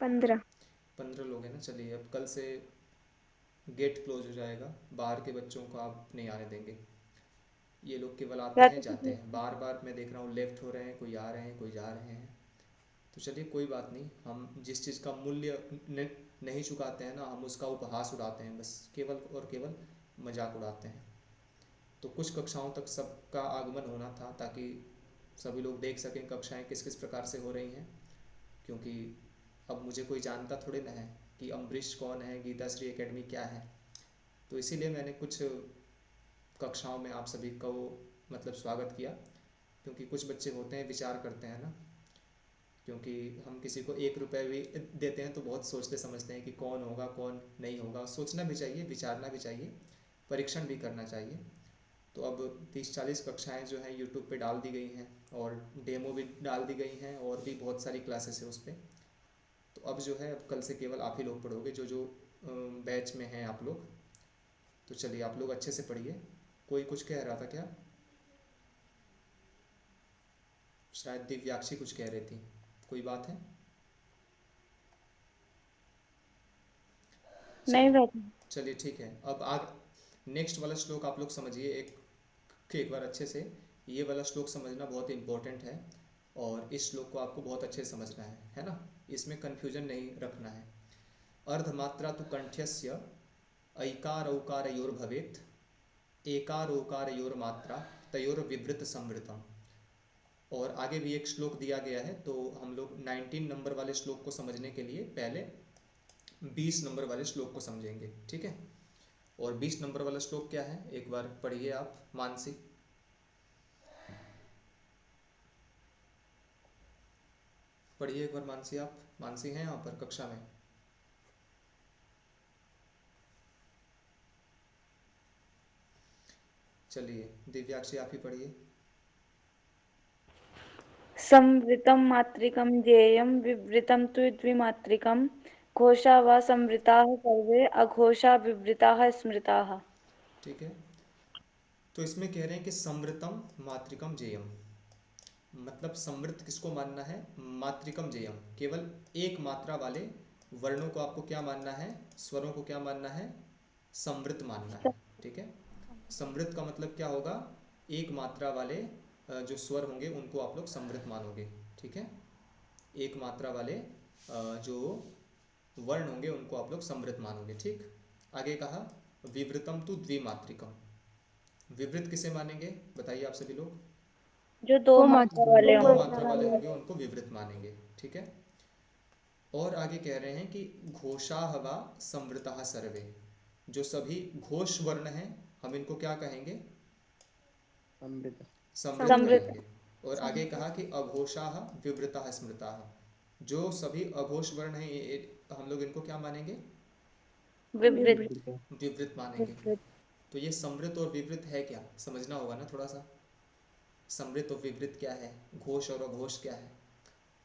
15। 15 लोग हैं ना। चलिए, अब कल से गेट क्लोज हो जाएगा, बाहर के बच्चों को आप नहीं आने देंगे। ये लोग केवल आते हैं जाते हैं, बार बार मैं देख रहा हूँ लेफ्ट हो रहे हैं, कोई आ रहे हैं कोई जा रहे हैं। तो चलिए कोई बात नहीं, हम जिस चीज़ का मूल्य नहीं चुकाते हैं ना, हम उसका उपहास उड़ाते हैं, बस केवल और केवल मजाक उड़ाते हैं। तो कुछ कक्षाओं तक सबका आगमन होना था, ताकि सभी लोग देख सकें कक्षाएं किस किस प्रकार से हो रही हैं, क्योंकि अब मुझे कोई जानता थोड़े ना है कि अम्बरीश कौन है, गीता श्री एकेडमी क्या है। तो इसीलिए मैंने कुछ कक्षाओं में आप सभी को मतलब स्वागत किया, क्योंकि कुछ बच्चे होते हैं विचार करते हैं ना, क्योंकि हम किसी को 1 रुपये भी देते हैं तो बहुत सोचते समझते हैं कि कौन होगा कौन नहीं होगा। सोचना भी चाहिए, विचारना भी चाहिए, परीक्षण भी करना चाहिए। तो अब 30-40 कक्षाएं जो हैं यूट्यूब पे डाल दी गई हैं, और डेमो भी डाल दी गई हैं, और भी बहुत सारी क्लासेस है उस पर। तो अब जो है, अब कल से केवल आप ही लोग पढ़ोगे, जो जो बैच में हैं आप लोग। तो चलिए आप लोग अच्छे से पढ़िए। कोई कुछ कह रहा था क्या? शायद दिव्याक्षी कुछ कह रही थी, कोई बात है? नहीं चलिए बैठा। चलिए ठीक है। अब आग नेक्स्ट वाला श्लोक आप लोग समझिए एक बार अच्छे से। ये वाला श्लोक समझना बहुत इंपॉर्टेंट है और इस श्लोक को आपको बहुत अच्छे से समझना है ना? इसमें कन्फ्यूजन नहीं रखना है। अर्धमात्रा तो कंठ्यस्य ऐकार औकारयोर भवेत्, एकार ओकारयोर मात्रा तयोर विवृत संवृतम। और आगे भी एक श्लोक दिया गया है, तो हम लोग 19 नंबर वाले श्लोक को समझने के लिए पहले 20 नंबर वाले श्लोक को समझेंगे, ठीक है? और 20 नंबर वाला श्लोक क्या है, एक बार पढ़िए आप मानसी। पढ़िए एक बार मानसी, आप मानसी हैं यहाँ पर कक्षा में? चलिए दिव्याक्षी आप ही पढ़िए। संवृतं मातृकं ज्ञेयं विवृतं तु द्विमातृकं, घोषा वा संवृताः सर्वे अघोषा विवृताः स्मृताः। ठीक है, तो इसमें कह रहे हैं कि समृतम मातृकम जेयम, मतलब समृत किसको मानना है? मातृकम जेयम, केवल एक मात्रा वाले वर्णों को आपको क्या मानना है? स्वरों को क्या मानना है? समृत मानना है, ठीक है? समृत का मतलब क्या होगा? एक मात्रा वाले जो स्वर होंगे उनको आप लोग समृत मानोगे, ठीक है? एक मात्रा वाले जो वर्ण होंगे उनको आप लोग समृत मानोगे, ठीक? आगे कहा विवृतम तु द्विमात्रिकम, विवृत किसे मानेंगे बताइए आप सभी लोग? जो दो दो मात्रा मात्रा वाले दो हों। मात्रा वाले होंगे उनको विवृत मानेंगे, ठीक है? और आगे कह रहे हैं कि घोषाः वा संवृताः सर्वे, जो सभी घोष वर्ण हैं हम इनको क्या कहेंगे? अमृत। समृत समृत। कहेंगे। और आगे कहा कि अघोषाः विवृताः स्मृताः, जो सभी अघोष वर्ण हैं हम लोग इनको क्या मानेंगे? विवृत। अमृत। विवृत मानेंगे। विवृत। तो ये समृत और विवृत है क्या, समझना होगा ना थोड़ा सा। समृत और विवृत क्या है, घोष और अघोष क्या है,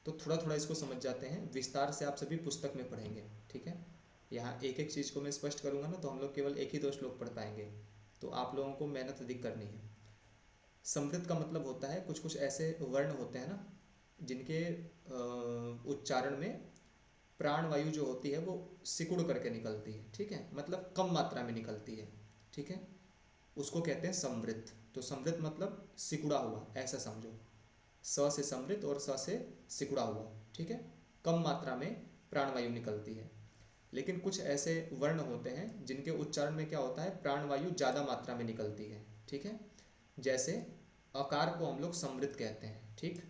तो थोड़ा थोड़ा इसको समझ जाते हैं। विस्तार से आप सभी पुस्तक में पढ़ेंगे, ठीक है? यहाँ एक एक चीज़ को मैं स्पष्ट करूँगा ना तो हम लोग केवल एक ही दो श्लोक पढ़ पाएंगे, तो आप लोगों को मेहनत अधिक करनी है। समृत का मतलब होता है कुछ कुछ ऐसे वर्ण होते हैं ना जिनके उच्चारण में प्राण वायु जो होती है वो सिकुड़ करके निकलती है, ठीक है? मतलब कम मात्रा में निकलती है, ठीक है? उसको कहते हैं समृत। तो समृत मतलब सिकुड़ा हुआ, ऐसा समझो। स से समृत और स से सिकुड़ा हुआ, ठीक है? कम मात्रा में प्राणवायु निकलती है। लेकिन कुछ ऐसे वर्ण होते हैं जिनके उच्चारण में क्या होता है, प्राणवायु ज़्यादा मात्रा में निकलती है, ठीक है? जैसे अकार को हम लोग समृत कहते हैं, ठीक?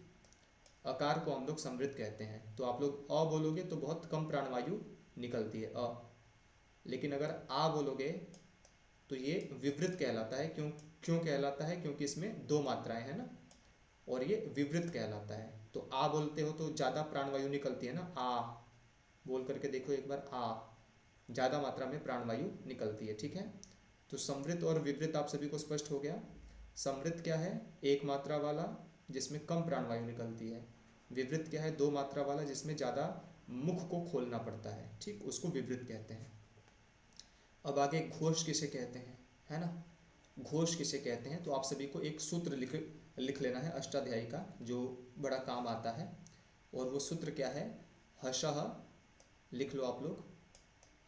अकार को हम लोग समृत कहते हैं। तो आप लोग अ बोलोगे तो बहुत कम प्राणवायु निकलती है अ, लेकिन अगर आ बोलोगे तो ये विवृत कहलाता है। क्यों क्यों कहलाता है? क्योंकि इसमें दो मात्राएं हैं ना, और ये विवृत कहलाता है। तो आ बोलते हो तो ज़्यादा प्राणवायु निकलती है ना, आ बोल करके देखो एक बार, आ ज़्यादा मात्रा में प्राणवायु निकलती है, ठीक है? तो समृत और विवृत आप सभी को स्पष्ट हो गया। समृत क्या है? एक मात्रा वाला जिसमें कम प्राणवायु निकलती है। विवृत क्या है? दो मात्रा वाला जिसमें ज़्यादा मुख को खोलना पड़ता है, ठीक? उसको विवृत कहते हैं। अब आगे घोष किसे कहते हैं, है ना? घोष किसे कहते हैं तो आप सभी को एक सूत्र लिख लेना है अष्टाध्यायी का, जो बड़ा काम आता है। और वो सूत्र क्या है? हशः, लिख लो आप लोग,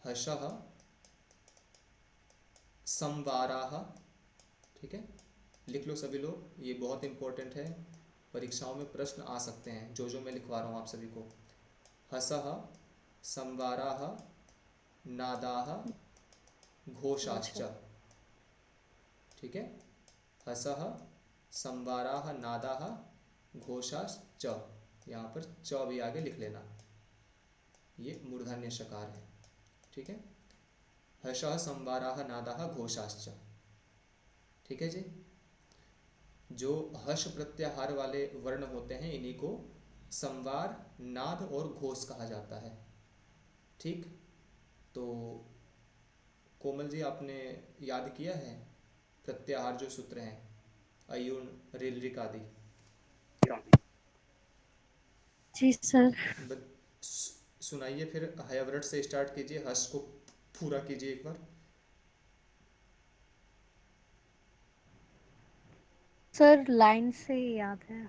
हशः संवाराः, ठीक है? लिख लो सभी लोग, ये बहुत इंपॉर्टेंट है, परीक्षाओं में प्रश्न आ सकते हैं जो जो मैं लिखवा रहा हूँ आप सभी को। हसः संवाराः नादाः घोषाश्च, ठीक है? हसः संवाराः नादाः घोषाश्च, यहाँ पर च भी आगे लिख लेना, ये मूर्धन्य शकार है, ठीक है? हसः संवाराः नादाः घोषाश्च, ठीक है जी? जो हर्ष प्रत्याहार वाले वर्ण होते हैं इन्हीं को संवार, नाद और घोष कहा जाता है, ठीक? तो कोमल जी आपने याद किया है प्रत्याहार जो सूत्र हैं, अयुण, ऋलृक आदि? जी सर। सुनाइए फिर, हयवृट से स्टार्ट कीजिए, हर्ष को पूरा कीजिए एक बार। सर लाइन से याद है।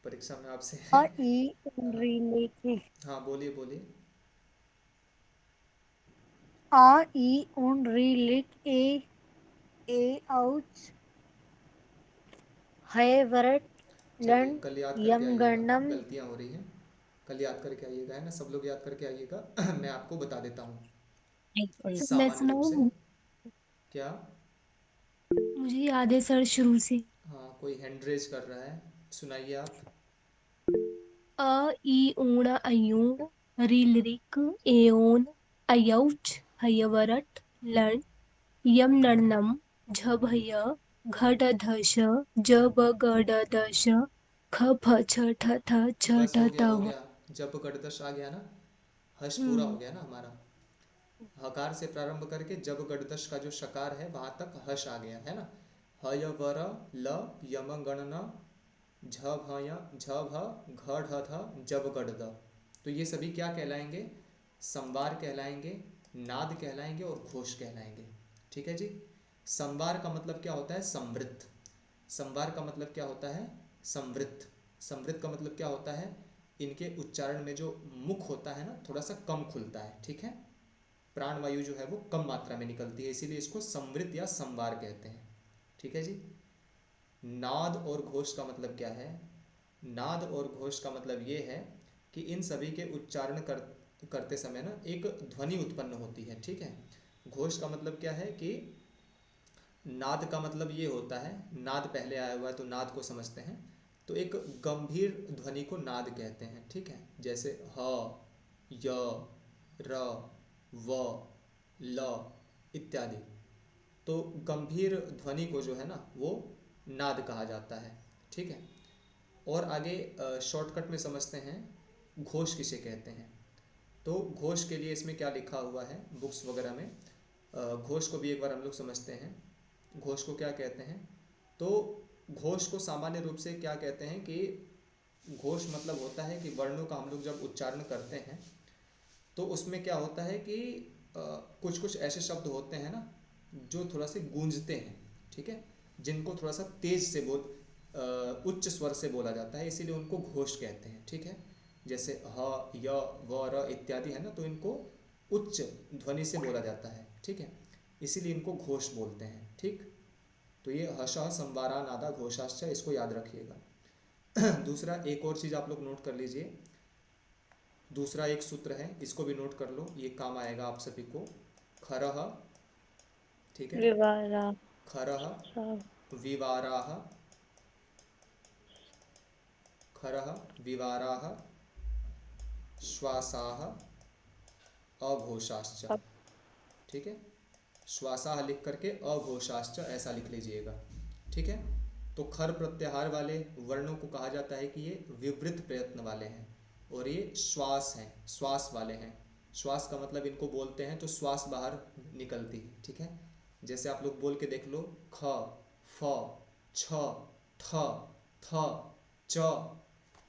परीक्षा में आपसे अ ई री लेके हाँ बोलिए बोलिए। आ ई उन री लिक ए औच है वरट चलिए लन कल याद करके यम आइएगा, गणनम। गलतियाँ हो रही हैं। कल याद करके आइएगा, है ना, सब लोग याद करके आइएगा। मैं आपको बता देता हूँ सर मैं सामान्य रूप से। सुनाऊं? क्या? मुझे याद है सर शुरू से। हाँ कोई हैंड रेज कर रहा है, सुनाइए आप। अ ई ऊण अयूण रील रिक एओन अयौच हयवरट लन यम नन्नम झभय घटधश जबगडदश खफ छ बस ठ हो गया हो तव। गया। जब गड़दश आ गया ना, हश पूरा हो हम्म। गया ना हमारा। हकार से प्रारंभ करके जब गड़दश का जो शकार है वहां तक हश आ गया है ना। हय वर ल यम गणन झ भय झ भ घ ढ ध जब गड़द। तो ये सभी क्या कहलाएंगे? संवार कहलाएंगे, नाद कहलाएंगे और घोष कहलाएंगे। ठीक है जी। संवार का मतलब क्या होता है? समृद्ध। संवार का मतलब क्या होता है? समृद्ध। समृद्ध का मतलब क्या होता है? इनके उच्चारण में जो मुख होता है ना, थोड़ा सा कम खुलता है। ठीक है, प्राण वायु जो है वो कम मात्रा में निकलती है, इसीलिए इसको समृद्ध या संवार कहते हैं। ठीक है जी। नाद और घोष का मतलब क्या है? नाद और घोष का मतलब ये है कि इन सभी के उच्चारण करते समय ना एक ध्वनि उत्पन्न होती है। ठीक है। घोष का मतलब क्या है कि नाद का मतलब ये होता है, नाद पहले आया हुआ है तो नाद को समझते हैं, तो एक गंभीर ध्वनि को नाद कहते हैं। ठीक है, जैसे ह य र व ल इत्यादि। तो गंभीर ध्वनि को जो है ना वो नाद कहा जाता है। ठीक है। और आगे शॉर्टकट में समझते हैं घोष किसे कहते हैं। तो घोष के लिए इसमें क्या लिखा हुआ है बुक्स वगैरह में, घोष को भी एक बार हम लोग समझते हैं। घोष को क्या कहते हैं? तो घोष को सामान्य रूप से क्या कहते हैं कि घोष मतलब होता है कि वर्णों का हम लोग जब उच्चारण करते हैं तो उसमें क्या होता है कि कुछ कुछ ऐसे शब्द होते हैं ना जो थोड़ा से गूंजते हैं। ठीक है, जिनको थोड़ा सा तेज से उच्च स्वर से बोला जाता है, इसीलिए उनको घोष कहते हैं। ठीक है, जैसे ह य व र इत्यादि है ना, तो इनको उच्च ध्वनि से बोला जाता है। ठीक है, इसीलिए इनको घोष बोलते हैं। ठीक, तो ये हशः संवारा नादा घोषाश्च, इसको याद रखिएगा। दूसरा एक और चीज़ आप लोग नोट कर लीजिए। दूसरा एक सूत्र है, इसको भी नोट कर लो, ये काम आएगा आप सभी को। खरह, ठीक है, विवारा खरह विवाराह, खरह विवाराह श्वासाह अघोषाश्च। ठीक है, श्वासाह लिख करके अघोषाश्च ऐसा लिख लीजिएगा। ठीक है, तो खर प्रत्याहार वाले वर्णों को कहा जाता है कि ये विवृत प्रयत्न वाले हैं, और ये श्वास हैं, श्वास वाले हैं। श्वास का मतलब इनको बोलते हैं तो श्वास बाहर निकलती है। ठीक है, जैसे आप लोग बोल के देख लो, ख फ छ ठ थ च,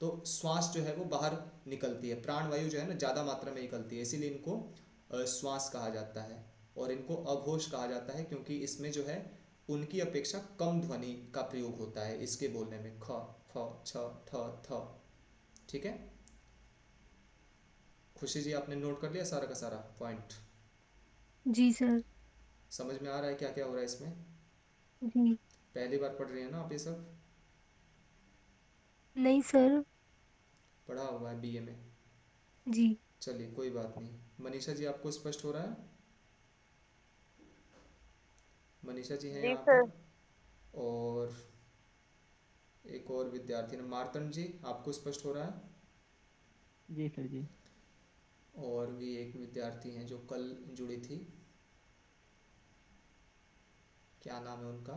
तो श्वास जो है वो बाहर निकलती है, प्राण वायु जो है ना ज़्यादा मात्रा में निकलती है, इसीलिए इनको श्वास कहा जाता है। और इनको अघोष कहा जाता है क्योंकि इसमें जो है उनकी अपेक्षा कम ध्वनि का प्रयोग होता है इसके बोलने में, ख फ छ ठ थ। ठीक है, खुशी जी आपने नोट कर लिया सारा का सारा पॉइंट? जी सर। समझ में आ रहा है क्या क्या हो रहा है इसमें? जी। पहली बार पढ़ रही है ना आप ये सब? नहीं सर। पढ़ा हुआ है बीए में। जी। चलिए कोई बात नहीं। मनीषा जी आपको स्पष्ट हो रहा है? मनीषा जी हैं जी यहाँ सर। पर। और एक और विद्यार्थी ने, मार्तंड जी आपको स्पष्ट हो रहा है? जी सर जी। और भी एक विद्यार्थी हैं जो कल जुड़ी थी, क्या नाम है उनका?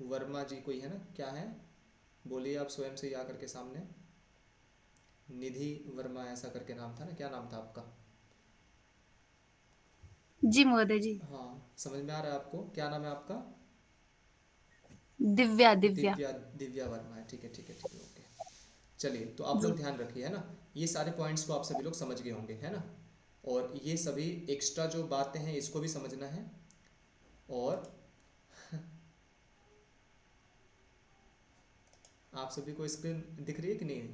वर्मा जी कोई है ना, क्या है? बोलिए आप स्वयं से या करके सामने। निधि वर्मा ऐसा करके नाम था ना, क्या नाम था आपका? जी महोदय जी। हाँ समझ में आ रहा है आपको? क्या नाम है आपका? दिव्या दिव्या। दिव्या, दिव्या वर्मा है। ठीक है ठीक है ठीक है, ओके। चलिए तो आप जी लोग ध्यान रखिए, है ना, ये सारे पॉइंट्स को आप सभी लोग समझ गए होंगे, है ना। और ये सभी एक्स्ट्रा जो बातें हैं इसको भी समझना है। और आप सभी को स्क्रीन दिख रही है कि नहीं?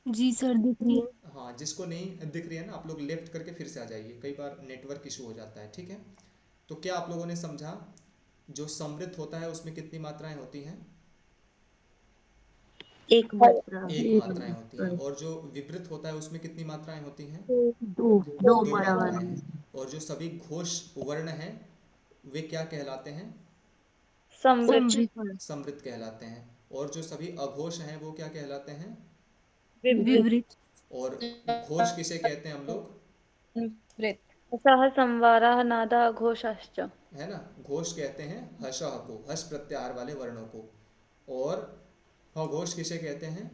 जी सर, दिख रही है। हाँ, जिसको नहीं दिख रही है ना, आप लोग लेफ्ट करके फिर से आ जाइए, कई बार नेटवर्क इशू हो जाता है, ठीक है? तो क्या आप लोगों ने समझा, जो समृद्ध होता है उसमें कितनी मात्राएं होती हैं? एक मात्रा। एक एक मात्राएं होती हैं। और जो विवृत होता है उसमें कितनी मात्राएं होती हैं? दो दो दो बराबर। मात्राएं हैं। और जो सभी घोष वर्ण हैं वे क्या कहलाते हैं? समृद्ध। समृद्ध। समृद्ध कहलाते हैं। और जो सभी अघोष हैं वो क्या कहलाते हैं? विवृत। विवृत। और घोष किसे कहते हैं हम लोग? सह संवाराः नादा घोषाश्च। है ना, घोष कहते हैं हशः को, हश प्रत्याहार वाले वर्णों को। और अघोष किसे कहते हैं?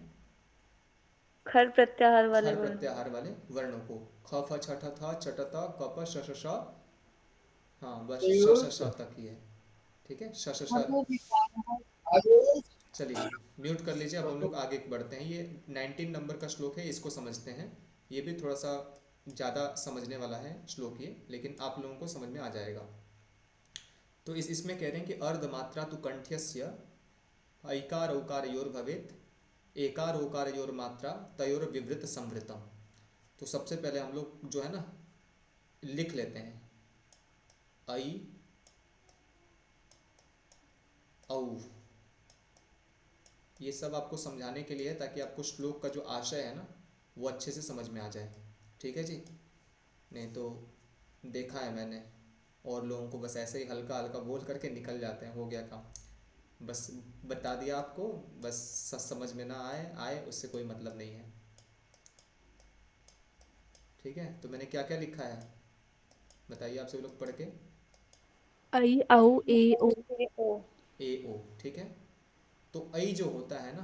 खर प्रत्याहार वाले खर वर्ण। प्रत्याहार वाले वर्णों को। ख फ छ ठ थ च ट त क प श श श। हाँ, बस श श श तक ही है, ठीक है, श श श। चलिए म्यूट कर लीजिए, अब हम लोग आगे बढ़ते हैं। ये 19 नंबर का श्लोक है, इसको समझते हैं। ये भी थोड़ा सा ज़्यादा समझने वाला है श्लोक ये, लेकिन आप लोगों को समझ में आ जाएगा। तो इसमें कह रहे हैं कि अर्धमात्रा तु कंठ्यस्य ऐकार औकारयोर भवेत एकार ओकारयोर मात्रा तयोर विवृत संवृतम। तो सबसे पहले हम लोग जो है ना लिख लेते हैं, ऐ औ। ये सब आपको समझाने के लिए है ताकि आपको श्लोक का जो आशय है ना वो अच्छे से समझ में आ जाए, ठीक है जी? नहीं तो देखा है मैंने, और लोगों को बस ऐसे ही हल्का हल्का बोल करके निकल जाते हैं, हो गया काम, बस बता दिया आपको, बस समझ में ना आए आए उससे कोई मतलब नहीं है, ठीक है? तो मैंने क्या क्या लिखा है बताइए आप सभी लोग पढ़ के। ऐ औ ए ओ। ए ओ, ठीक है। तो ऐ जो होता है ना,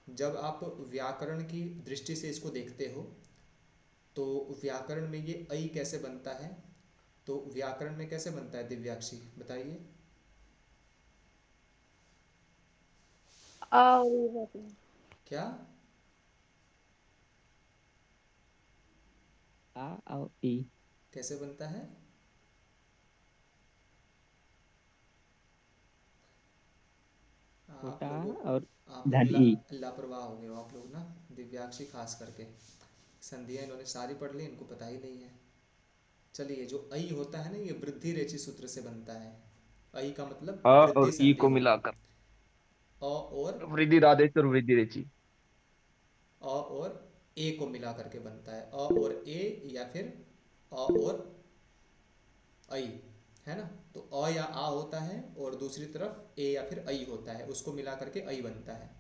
जब आप व्याकरण की दृष्टि से इसको देखते हो तो व्याकरण में ये ऐ कैसे बनता है? तो व्याकरण में कैसे बनता है दिव्याक्षी, बताइए। आ और ई होती है। क्या? आ और ई। कैसे बनता है? आप छोटा लोगों और आप लोग धन ई। लापरवाह हो गए हो आप लोग ना, दिव्याक्षी खास करके। संधियाँ इन्होंने सारी पढ़ ली, इनको पता ही नहीं है। चलिए, जो ऐ होता है ना ये वृद्धि रेचि सूत्र से बनता है। ऐ का मतलब अ वृद्धि और ई संधि को हो। मिलाकर अ और वृद्धि राधेश और वृद्धि रेची। अ और ए को मिला करके बनता है, अ और ए, या फिर अ और ऐ, है ना? तो अ या आ होता है और दूसरी तरफ ए या फिर ऐ होता है, उसको मिला करके ऐ बनता है,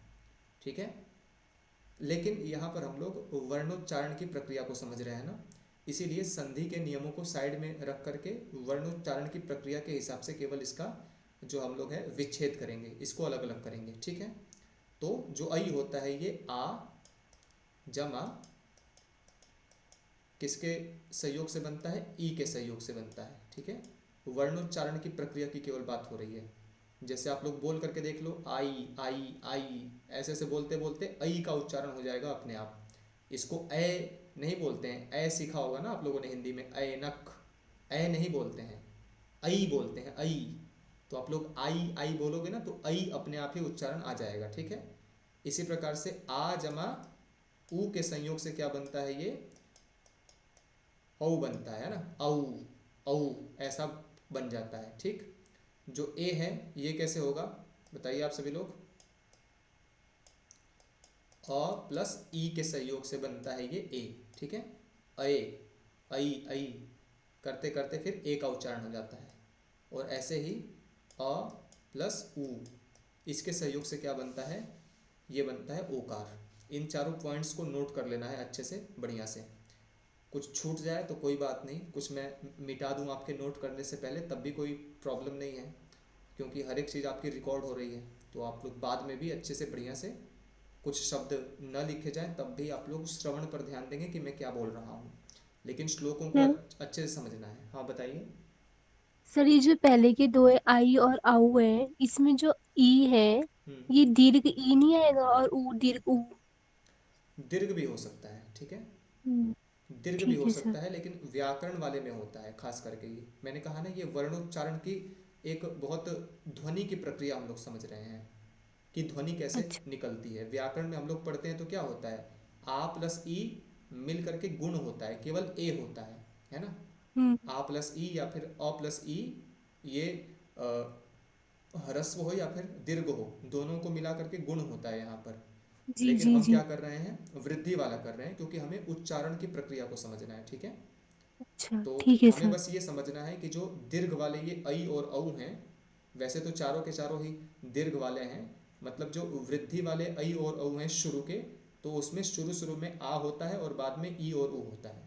ठीक है? लेकिन यहाँ पर हम लोग वर्णोच्चारण की प्रक्रिया को समझ रहे हैं ना, इसीलिए संधि के नियमों को साइड में रख करके वर्णोच्चारण की प्रक्रिया के हिसाब से केवल इसका जो हम लोग है विच्छेद करेंगे, इसको अलग अलग करेंगे, ठीक है? तो जो ऐ होता है ये आ जमा किसके सहयोग से बनता है? ई के सहयोग से बनता है, ठीक है? वर्णोच्चारण की प्रक्रिया की केवल बात हो रही है। जैसे आप लोग बोल करके देख लो, आई आई आई, ऐसे ऐसे बोलते बोलते ऐ का उच्चारण हो जाएगा अपने आप। इसको ऐ नहीं बोलते हैं, ऐ सीखा होगा ना आप लोगों ने हिंदी में, ऐनक, ऐ नहीं बोलते हैं, ऐ बोलते हैं, ऐ। तो आप लोग आई आई बोलोगे ना तो ऐ अपने आप ही उच्चारण आ जाएगा, ठीक है? इसी प्रकार से आ जमा ऊ के संयोग से क्या बनता है? ये औ बनता है ना, औ औ ऐसा बन जाता है, ठीक? जो ए है ये कैसे होगा बताइए आप सभी लोग। अ प्लस ई के सहयोग से बनता है ये ए, ठीक है? ए ऐ ऐ करते करते फिर ए का उच्चारण हो जाता है। और ऐसे ही अ प्लस ऊ, इसके सहयोग से क्या बनता है? ये बनता है ओकार। इन चारों पॉइंट्स को नोट कर लेना है अच्छे से, बढ़िया से। कुछ छूट जाए तो कोई बात नहीं, कुछ मैं मिटा दूं आपके नोट करने से पहले, तब भी कोई प्रॉब्लम नहीं है, क्योंकि हर एक चीज़ आपकी रिकॉर्ड हो रही है। तो आप लोग बाद में भी अच्छे से बढ़िया से, कुछ शब्द न लिखे जाएं तब भी आप लोग श्रवण पर ध्यान देंगे कि मैं क्या बोल रहा हूँ, लेकिन श्लोकों को सर अच्छे से समझना है। हाँ बताइए। सर, ये जो पहले के दो है आई और आऊ है, इसमें जो ई है ये दीर्घ ई नहीं आएगा और ऊ दीर्घ ऊ? दीर्घ भी हो सकता है, ठीक है? हम्म, दीर्घ भी ठीक हो है सर। सकता है, लेकिन व्याकरण वाले में होता है खास करके। ये मैंने कहा ना, ये वर्णोच्चारण की एक बहुत ध्वनि की प्रक्रिया हम लोग समझ रहे हैं, कि ध्वनि कैसे अच्छा। निकलती है। व्याकरण में हम लोग पढ़ते हैं तो क्या होता है, आ प्लस ई मिल करके गुण होता है, केवल ए होता है ना। हम्म। आ प्लस ई या फिर अ प्लस ई, ये ह्रस्व हो या फिर दीर्घ हो, दोनों को मिला करके गुण होता है यहाँ पर। जी लेकिन जी हम जी। क्या कर रहे हैं, वृद्धि वाला कर रहे हैं, क्योंकि हमें उच्चारण की प्रक्रिया को समझना है। ठीक है, अच्छा तो ठीक है हमें सर। बस ये समझना है कि जो दीर्घ वाले ये ऐ और औ हैं, वैसे तो चारों के चारों ही दीर्घ वाले हैं, मतलब जो वृद्धि वाले ऐ और औ हैं शुरू के, तो उसमें शुरू शुरू में आ होता है और बाद में ई और उ होता है।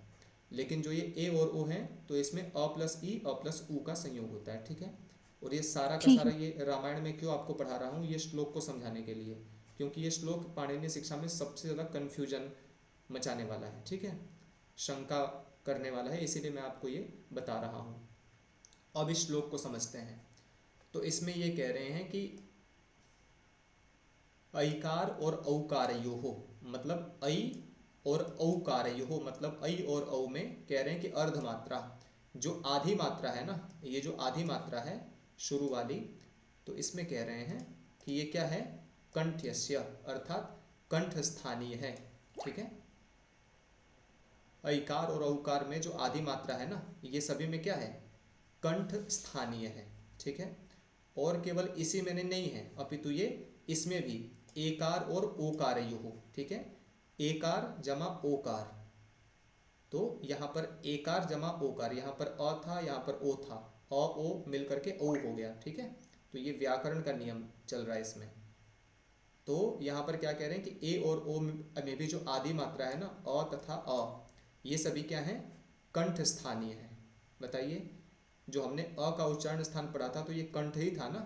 लेकिन जो ये ए और ओ हैं, तो इसमें अ प्लस ई अ प्लस उ का संयोग होता है। ठीक है, और ये सारा का ठीक सारा है। ये रामायण में क्यों आपको पढ़ा रहा हूँ, ये श्लोक को समझाने के लिए, क्योंकि ये श्लोक पाणिनीय शिक्षा में सबसे ज़्यादा कन्फ्यूजन मचाने वाला है। ठीक है, शंका करने वाला है, इसीलिए मैं आपको ये बता रहा हूँ। अब इस श्लोक को समझते हैं। तो इसमें ये कह रहे हैं कि ऐकार और औकारयोः, मतलब ऐ और औकारयोः, मतलब ऐ और औ में कह रहे हैं कि अर्धमात्रा, जो आधी मात्रा है ना, ये जो आधी मात्रा है शुरू वाली, तो इसमें कह रहे हैं कि ये क्या है, कंठ्यस्य, अर्थात कंठ स्थानीय है। ठीक है, ऐकार और औकार में जो आधी मात्रा है ना, ये सभी में क्या है, कंठ स्थानीय है। ठीक है, और केवल इसी में नहीं है, अपितु ये इसमें भी एकार और ओकारयोः। ठीक है, एकार जमा ओकार, तो यहाँ पर एकार जमा ओकार, यहाँ पर अ था, यहाँ पर ओ था, अ ओ मिल करके ओ हो गया। ठीक है, तो ये व्याकरण का नियम चल रहा है इसमें। तो यहाँ पर क्या कह रहे हैं कि ए और ओ में भी जो आदि मात्रा है ना, अ तथा अ, ये सभी क्या है, कंठ स्थानीय है। बताइए, जो हमने अ का उच्चारण स्थान पढ़ा था, तो ये कंठ ही था ना,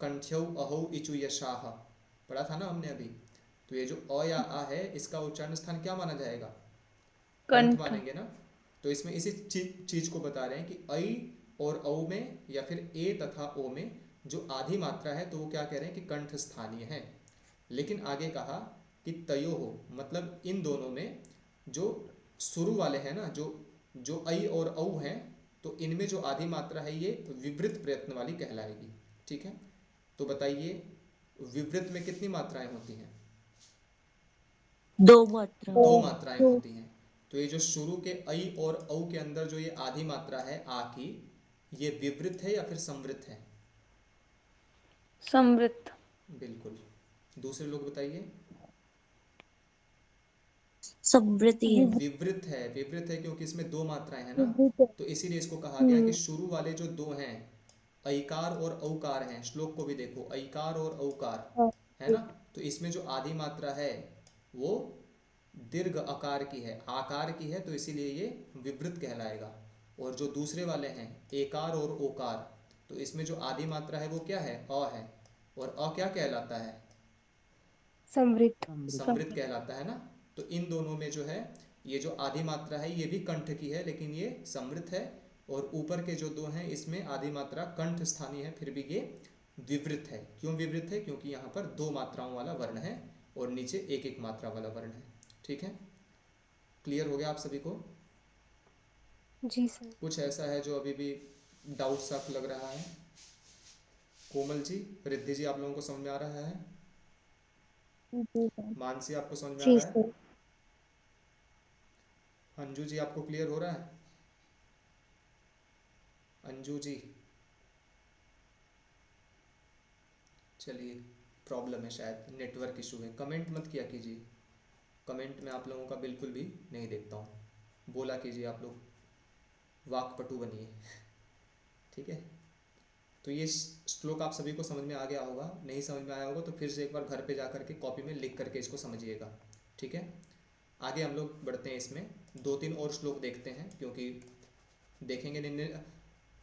कंठ्यौ अहौ इचु यशाह पढ़ा था ना हमने अभी। तो ये जो अ या आ है, इसका उच्चारण स्थान क्या माना जाएगा, कंठ कंठ। मानेंगे ना। तो इसमें इसी चीज को बता रहे हैं कि ऐ और औ में या फिर ए तथा ओ में जो आधी मात्रा है, तो वो क्या कह रहे हैं कि कंठ स्थानीय है। लेकिन आगे कहा कि तयो हो, मतलब इन दोनों में जो शुरू वाले हैं ना, जो जो ऐ और औ हैं, तो इनमें जो आधी मात्रा है ये विवृत प्रयत्न वाली कहलाएगी। ठीक है, तो बताइए विवृत में कितनी मात्राएं होती हैं, दो मात्रा। दो मात्राएं होती हैं। तो ये जो शुरू के ऐ और औ के अंदर जो ये आधी मात्रा है आ की, ये विवृत है या फिर संवृत है, समृद्ध। बिल्कुल। दूसरे लोग बताइए, समृद्धि है। विवृत है, विवृत है क्योंकि इसमें दो मात्राएं हैं ना, विवृत। तो इसीलिए इसको कहा गया कि शुरू वाले जो दो हैं, ऐकार और औकार हैं, श्लोक को भी देखो, ऐकार और औकार है ना, तो इसमें जो आधी मात्रा है वो दीर्घ आकार की है, आकार की है, तो इसीलिए ये विवृत कहलाएगा। और जो दूसरे वाले हैं एकार और ओकार, तो इसमें जो आधी मात्रा है वो क्या है, अ है, और अ क्या कहलाता है, समृद्ध। समृद्ध कहलाता है ना। तो इन दोनों में जो है, ये जो आधी मात्रा है ये भी कंठ की है, लेकिन ये समृद्ध है, और ऊपर के जो दो हैं इसमें आधी मात्रा कंठ स्थानीय है, फिर भी ये विवृत है। क्यों विवृत है, क्योंकि यहाँ पर दो मात्राओं वाला वर्ण है और नीचे एक एक मात्रा वाला वर्ण है। ठीक है, क्लियर हो गया आप सभी को। जी सर। कुछ ऐसा है जो अभी भी डाउट सा लग रहा है, कोमल जी, रिद्धि जी, आप लोगों को समझ में आ रहा है, मानसी आपको समझ में आ जी रहा है, सर। अंजू जी आपको क्लियर हो रहा है, अंजू जी, चलिए प्रॉब्लम है शायद, नेटवर्क इशू है। कमेंट मत किया कीजिए, कमेंट में आप लोगों का बिल्कुल भी नहीं देखता हूँ, बोला कीजिए आप लोग, वाक्पटु बनिए। ठीक है, तो ये श्लोक आप सभी को समझ में आ गया होगा, नहीं समझ में आया होगा तो फिर से एक बार घर पे जा करके कॉपी में लिख करके इसको समझिएगा। ठीक है, आगे हम लोग बढ़ते हैं, इसमें दो तीन और श्लोक देखते हैं, क्योंकि देखेंगे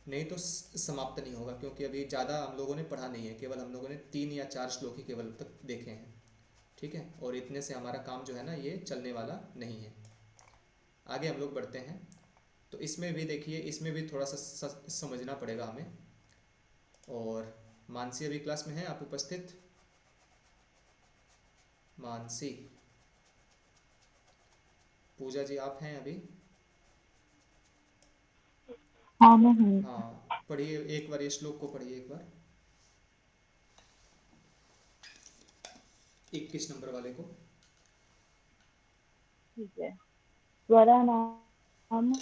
नहीं तो समाप्त नहीं होगा, क्योंकि अभी ज़्यादा हम लोगों ने पढ़ा नहीं है, केवल हम लोगों ने 3 या 4 श्लोक ही केवल तक देखे हैं। ठीक है, और इतने से हमारा काम जो है ना ये चलने वाला नहीं है। आगे हम लोग बढ़ते हैं, तो इसमें भी देखिए, इसमें भी थोड़ा सा समझना पड़ेगा हमें। और मानसी अभी क्लास में है, आप उपस्थित, मानसी, पूजा जी आप हैं अभी, हाँ मैं हूँ। हाँ पढ़िए एक बार, ये श्लोक को पढ़िए एक बार। 21 नंबर वाले को। ठीक है। स्वराणाम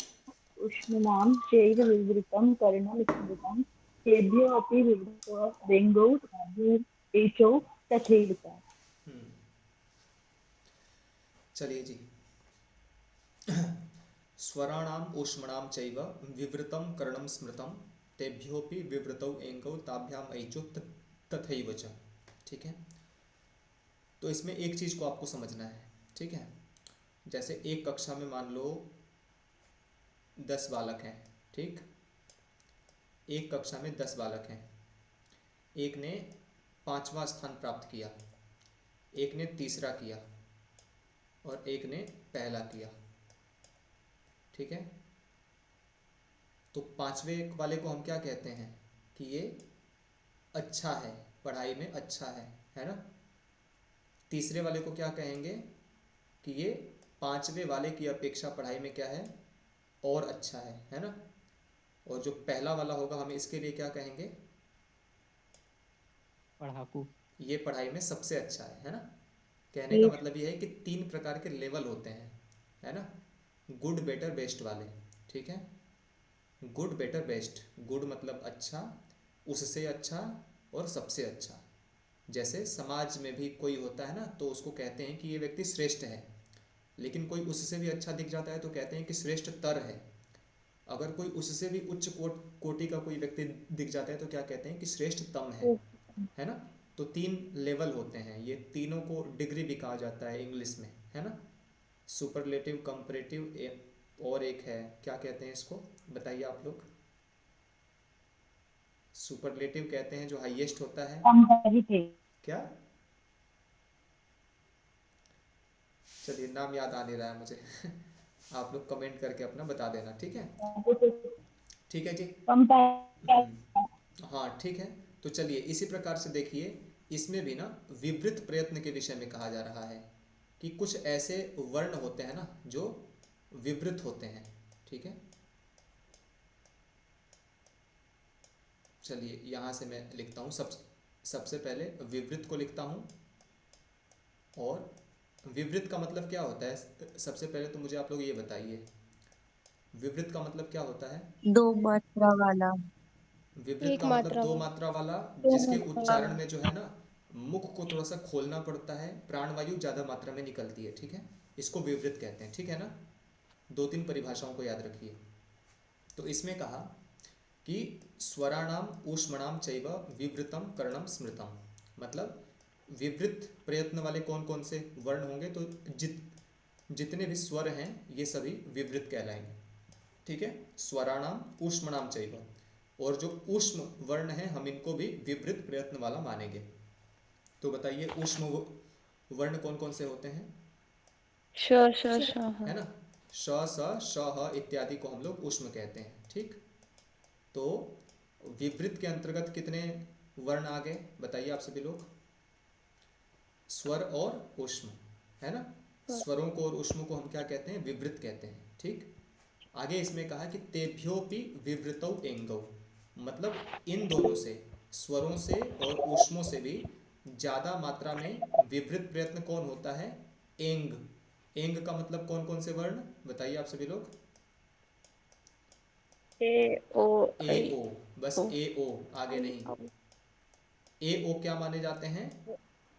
उष्णनाम चैव विवृतं कर्णं स्मृतं तेभ्यो अपि विवृतो व्यङ्गौ एचौ तथैव च। हम्म, चलिए जी। स्वराणाम ऊष्मणाम चैव विवृतं कर्णं स्मृतं तेभ्योपि विवृतौ एङ्गौ ताभ्याम ऐचो तथैव च। ठीक है, तो इसमें एक चीज़ को आपको समझना है। ठीक है, जैसे एक कक्षा में मान लो 10 बालक हैं। ठीक, एक कक्षा में 10 बालक हैं। एक ने 5वां स्थान प्राप्त किया, एक ने तीसरा किया और एक ने पहला किया। ठीक है, तो 5वें वाले को हम क्या कहते हैं कि ये अच्छा है, पढ़ाई में अच्छा है ना। तीसरे वाले को क्या कहेंगे कि ये 5वें वाले की अपेक्षा पढ़ाई में क्या है, और अच्छा है ना। और जो पहला वाला होगा हम इसके लिए क्या कहेंगे, पढ़ाकू। ये पढ़ाई में सबसे अच्छा है ना। कहने का ठीक। मतलब ये है कि 3 प्रकार के लेवल होते हैं, है ना, गुड बेटर बेस्ट वाले। ठीक है, गुड बेटर बेस्ट। गुड मतलब अच्छा, उससे अच्छा और सबसे अच्छा। जैसे समाज में भी कोई होता है ना तो उसको कहते हैं कि ये व्यक्ति श्रेष्ठ है, लेकिन कोई उससे भी अच्छा दिख जाता है तो कहते हैं कि श्रेष्ठ तर है। अगर कोई उससे भी उच्च कोटि का कोई व्यक्ति दिख जाता है तो क्या कहते हैं कि श्रेष्ठतम है ना। तो 3 लेवल होते हैं, ये तीनों को डिग्री भी कहा जाता है इंग्लिश में, है ना। सुपरलेटिव, कंपैरेटिव, और एक है क्या कहते हैं इसको, बताइए आप लोग। सुपरलेटिव कहते हैं जो हाईएस्ट होता है। कंपैरेटिव। क्या, चलिए नाम याद आ नहीं रहा है मुझे। आप लोग कमेंट करके अपना बता देना, ठीक है। ठीक है जी। हाँ ठीक है, तो चलिए इसी प्रकार से देखिए, इसमें भी ना विवृत प्रयत्न के विषय में कहा जा रहा है कि कुछ ऐसे वर्ण होते हैं ना जो विवृत होते हैं। ठीक है, चलिए यहाँ से मैं लिखता हूँ। सबसे पहले विवृत को लिखता हूँ। और विवृत का मतलब क्या होता है, सबसे पहले तो मुझे आप लोग ये बताइए, विवृत का मतलब क्या होता है। दो मात्रा वाला। विवृत एक का मतलब मात्रा 2 वाला। मात्रा वाला, दो जिसके मात्रा उच्चारण में जो है ना मुख को थोड़ा सा खोलना पड़ता है, प्राणवायु ज़्यादा मात्रा में निकलती है। ठीक है, इसको विवृत कहते हैं। ठीक है ना, 2-3 परिभाषाओं को याद रखिए। तो इसमें कहा कि स्वराणाम ऊष्मणाम चैव विवृतम कर्णम स्मृतम, मतलब विवृत प्रयत्न वाले कौन कौन से वर्ण होंगे, तो जितने भी स्वर हैं ये सभी विवृत कहलाएंगे। ठीक है, स्वराणाम ऊष्मणाम चैव, और जो ऊष्म वर्ण है हम इनको भी विवृत प्रयत्न वाला मानेंगे। तो बताइए ऊष्म वर्ण कौन कौन से होते हैं, श श श है ना। श स श ह इत्यादि को हम लोग ऊष्म कहते हैं। ठीक, तो विवृत के अंतर्गत कितने वर्ण आ गए बताइए आप सभी लोग, स्वर और ऊष्म, है ना। स्वरों को और ऊष्म को हम क्या कहते हैं, विवृत कहते हैं। ठीक, आगे इसमें कहा कि तेभ्योपि विवृतौ एंगौ, मतलब इन दोनों से, स्वरों से और ऊष्मों से भी ज़्यादा मात्रा में विवृत प्रयत्न कौन होता है, एंग। एंग का मतलब कौन कौन से वर्ण बताइए आप सभी लोग। ए ओ ए ऐ ओ, बस ओ ए ओ, आगे ऐ नहीं। औ। ए ओ क्या माने जाते हैं,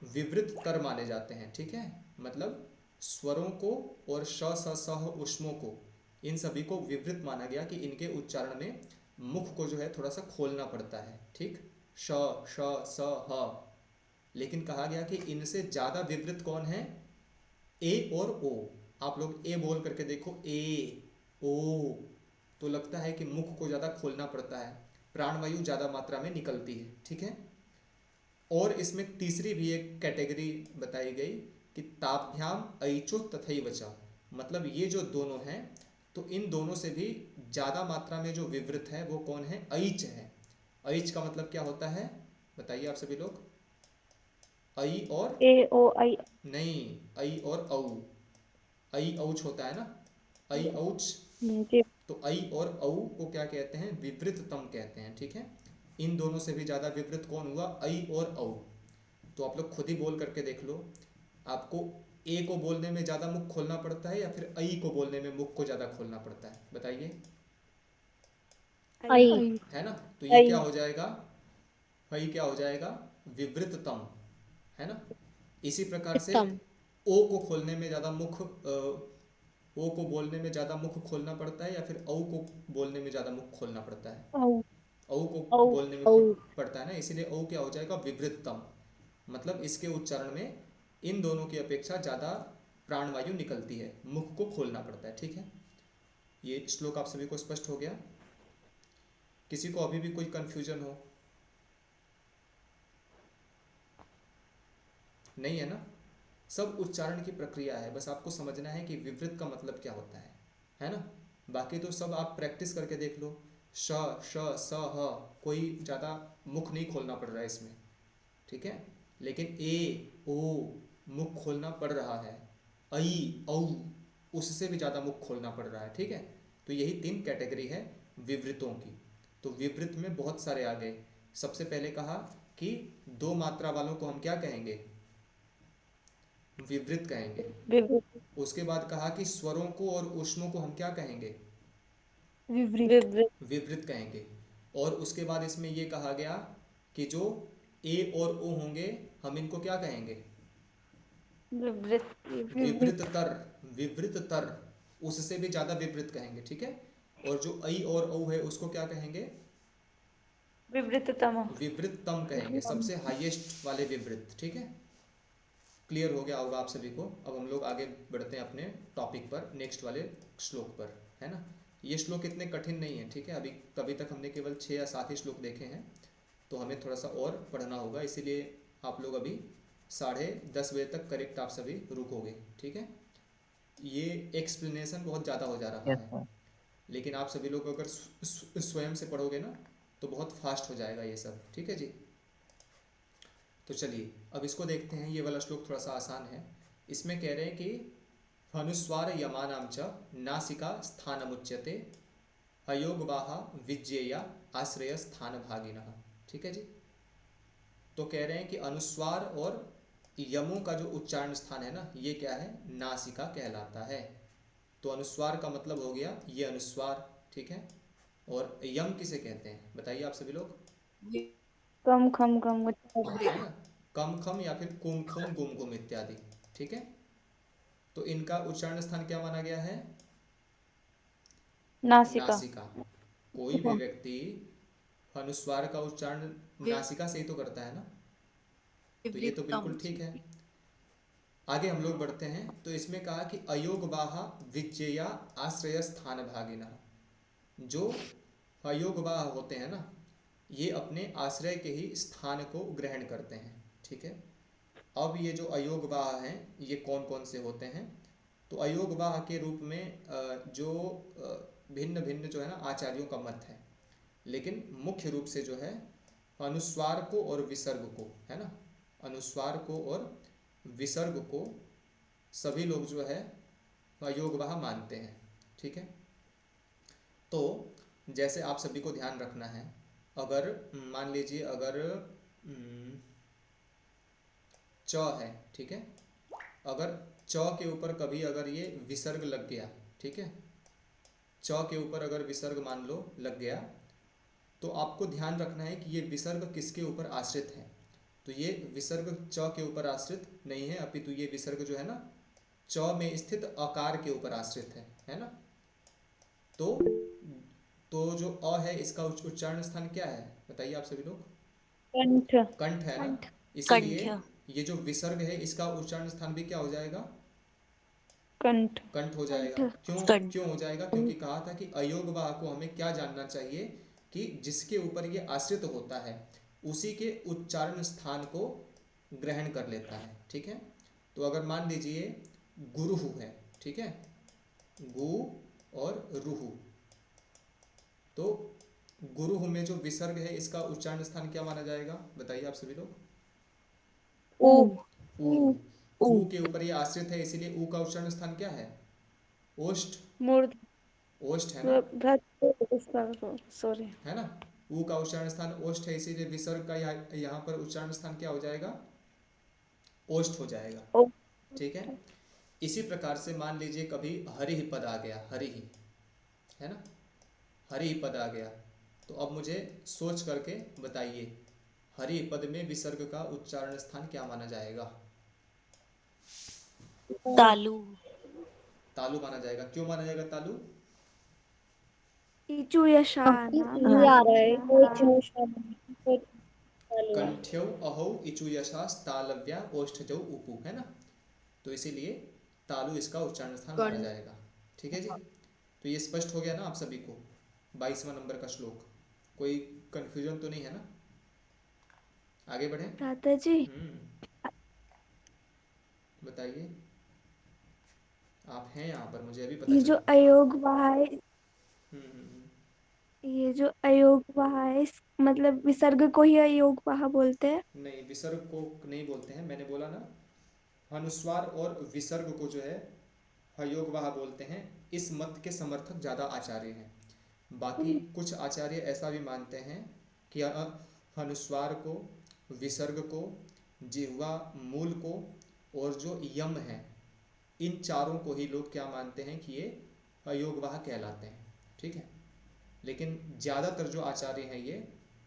विवृत तर माने जाते हैं। ठीक है, मतलब स्वरों को और श स सह ऊष्मों को, इन सभी को विवृत माना गया कि इनके उच्चारण में मुख को जो है थोड़ा सा खोलना पड़ता है। ठीक, श श स ह, लेकिन कहा गया कि इनसे ज़्यादा विवृत कौन है, ए और ओ। आप लोग ए बोल करके देखो, ए ओ, तो लगता है कि मुख को ज़्यादा खोलना पड़ता है, प्राणवायु ज़्यादा मात्रा में निकलती है। ठीक है, और इसमें तीसरी भी एक कैटेगरी बताई गई कि ताभ्याम ऐचो तथैव च, मतलब ये जो दोनों हैं तो इन दोनों से भी ज़्यादा मात्रा में जो विवृत है वो कौन है, ऐच है। ऐच का मतलब क्या होता है बताइए आप सभी लोग। ऐ और ए ओ ऐ। नहीं, ऐ और औ, ऐ औच होता है ना, ऐ औच। जी। तो ऐ और औ को क्या कहते हैं, विवृततम कहते हैं। ठीक है, इन दोनों से भी ज़्यादा विवृत कौन हुआ, ऐ और औ। तो आप लोग खुद ही बोल करके देख लो, आपको ए को बोलने में ज़्यादा मुख खोलना पड़ता है या फिर आई को बोलने में मुख को ज़्यादा खोलना पड़ता है, बताइए। आई आई। है ना, तो ये क्या आई हो जाएगा, आई क्या हो जाएगा, विवृततम, है ना। इसी प्रकार से उत्तम। ओ को खोलने में ज़्यादा मुख ओ को बोलने में ज़्यादा मुख खोलना पड़ता है या फिर औ को बोलने में ज़्यादा मुख खोलना पड़ता है, औ। औ को औ बोलने में औ। पड़ता है ना, इसीलिए औ क्या हो जाएगा, विवृततम। मतलब इसके उच्चारण में इन दोनों की अपेक्षा ज़्यादा प्राणवायु निकलती है, मुख को खोलना पड़ता है, ठीक है। ये श्लोक आप सभी को स्पष्ट हो गया, किसी को अभी भी कोई कंफ्यूजन हो? नहीं है ना, सब उच्चारण की प्रक्रिया है, बस आपको समझना है कि विवृत का मतलब क्या होता है ना। बाकी तो सब आप प्रैक्टिस करके देख लो, श श स ह, कोई ज़्यादा मुख नहीं खोलना पड़ रहा है इसमें, ठीक है। लेकिन ए ओ मुख खोलना पड़ रहा है, ऐ औ उससे भी ज़्यादा मुख खोलना पड़ रहा है, ठीक है। तो यही 3 कैटेगरी है विवृतों की। तो विवृत में बहुत सारे आ गए। सबसे पहले कहा कि 2 मात्रा वालों को हम क्या कहेंगे, विवृत कहेंगे। विवृत उसके बाद कहा कि स्वरों को और ऊष्मों को हम क्या कहेंगे, विवृत। विवृत विवृत कहेंगे। और उसके बाद इसमें ये कहा गया कि जो ए और ओ होंगे हम इनको क्या कहेंगे, विवृत विवृत। विवृततर, विवृततर, उससे भी ज़्यादा विवृत कहेंगे, ठीक है। और जो ऐ और औ है उसको क्या कहेंगे, विवृततम विवृततम कहेंगे, सबसे हाईएस्ट वाले विवृत, ठीक है। क्लियर हो गया होगा आप सभी को। अब हम लोग आगे बढ़ते हैं अपने टॉपिक पर, नेक्स्ट वाले श्लोक पर, है ना। ये श्लोक इतने कठिन नहीं है, ठीक है। अभी तक हमने केवल 6 या 7 ही श्लोक देखे हैं, तो हमें थोड़ा सा और पढ़ना होगा, इसीलिए आप लोग अभी 10:30 बजे तक करेक्ट आप सभी रुकोगे, ठीक है। ये एक्सप्लेनेशन बहुत ज़्यादा हो जा रहा यस है, सर। लेकिन आप सभी लोग अगर स्वयं से पढ़ोगे ना तो बहुत फास्ट हो जाएगा ये सब, ठीक है जी। तो चलिए अब इसको देखते हैं, ये वाला श्लोक थोड़ा सा आसान है। इसमें कह रहे हैं कि अनुस्वार यमानां च नासिका स्थानमुच्यते अयोगवाहा विज्ञेया आश्रय स्थान भागिनः, ठीक है जी। तो कह रहे हैं कि अनुस्वार और यमों का जो उच्चारण स्थान है ना, ये क्या है, नासिका कहलाता है। तो अनुस्वार का मतलब हो गया ये अनुस्वार, ठीक है। और यम किसे कहते हैं, बताइए आप सभी लोग, कम खम कम है ना, कम खम या फिर कुम खुम गुम गुम इत्यादि, ठीक है। तो इनका उच्चारण स्थान क्या माना गया है, नासिका नासिका। कोई भी व्यक्ति अनुस्वार का उच्चारण नासिका से ही तो करता है ना, तो ये तो विवृतम। बिल्कुल ठीक है। आगे हम लोग बढ़ते हैं, तो इसमें कहा कि अयोगवाहा विज्ञेया आश्रय स्थान भागिना, जो अयोगवाह होते हैं ना, ये अपने आश्रय के ही स्थान को ग्रहण करते हैं, ठीक है। अब ये जो अयोगवाह हैं ये कौन कौन से होते हैं, तो अयोगवाह के रूप में जो भिन्न भिन्न जो है ना आचार्यों का मत है, लेकिन मुख्य रूप से जो है अनुस्वार को और विसर्ग को, है ना, अनुस्वार को और विसर्ग को सभी लोग जो है अयोगवाह मानते हैं, ठीक है। तो जैसे आप सभी को ध्यान रखना है, अगर मान लीजिए अगर च है, ठीक है, अगर च के ऊपर कभी अगर ये विसर्ग लग गया, ठीक है, च के ऊपर अगर विसर्ग मान लो लग गया, तो आपको ध्यान रखना है कि ये विसर्ग किसके ऊपर आश्रित है। तो ये विसर्ग च के ऊपर आश्रित नहीं है, अपितु ये विसर्ग जो है ना च में स्थित अकार के ऊपर आश्रित है ना। तो जो अ है इसका उच्चारण स्थान क्या है, बताइए आप सभी लोग, कंठ कंठ है ना। कंठ। इसीलिए कंठ। ये जो विसर्ग है इसका उच्चारण स्थान भी क्या हो जाएगा, कंठ कंठ हो जाएगा। कंठ। क्यों कंठ। क्यों हो जाएगा, क्योंकि कहा था कि अयोगवाह को हमें क्या जानना चाहिए कि जिसके ऊपर ये आश्रित होता है उसी के उच्चारण स्थान को ग्रहण कर लेता है, ठीक है। तो अगर मान लीजिए गुरुहु है, ठीक है, गु और रुहु, तो गुरुहु में जो विसर्ग है इसका उच्चारण स्थान क्या माना जाएगा, बताइए आप सभी लोग, ऊ ऊ। उ। ऊ के ऊपर ये आश्रित है, इसीलिए ऊ का उच्चारण स्थान क्या है, ओष्ठ, मूर्ध ओष्ठ है ना, सॉरी है ना। ऊ का उच्चारण स्थान ओष्ठ है, इसीलिए विसर्ग का यहाँ पर उच्चारण स्थान क्या हो जाएगा, ओष्ठ हो जाएगा। ओ, ठीक है, इसी प्रकार से मान लीजिए कभी हरि ही पद आ गया, हरि ही, है ना, हरि ही पद आ गया, तो अब मुझे सोच करके बताइए हरि पद में विसर्ग का उच्चारण स्थान क्या माना जाएगा? तालु। तालु माना जाएगा। क्यों माना जाएगा तालु? ईचू या शाना ये आ रहा है कोई चूषा कंठ्यौ अहौ इचु यशास तालव्या ओष्ठजौ उपु, है ना, तो इसीलिए तालु इसका उच्चारण स्थान माना जाएगा। ठीक है जी, तो ये स्पष्ट हो गया ना आप सभी को? 22वां नंबर का श्लोक, कोई कंफ्यूजन तो नहीं है ना? आगे बढ़े। भ्राता जी। बताइए, आप हैं यहाँ पर, मुझे अभी पता ये जो चला। अयोग वहा है, हम्म। ये जो अयोग वहा है, मतलब विसर्ग को ही अयोग वहा बोलते हैं। नहीं, विसर्ग को नहीं बोलते हैं, मैंने बोला ना, अनुस्वार और विसर्ग को जो है हयोगवाह बोलते हैं। इस मत के समर्थक ज़्यादा आचार्य हैं। बाकी कुछ आचार्य ऐसा भी मानते हैं कि अनुस्वार को, विसर्ग को, जिह्वा मूल को और जो यम है, इन चारों को ही लोग क्या मानते हैं कि ये अयोगवाह कहलाते हैं। ठीक है, लेकिन ज़्यादातर जो आचार्य हैं ये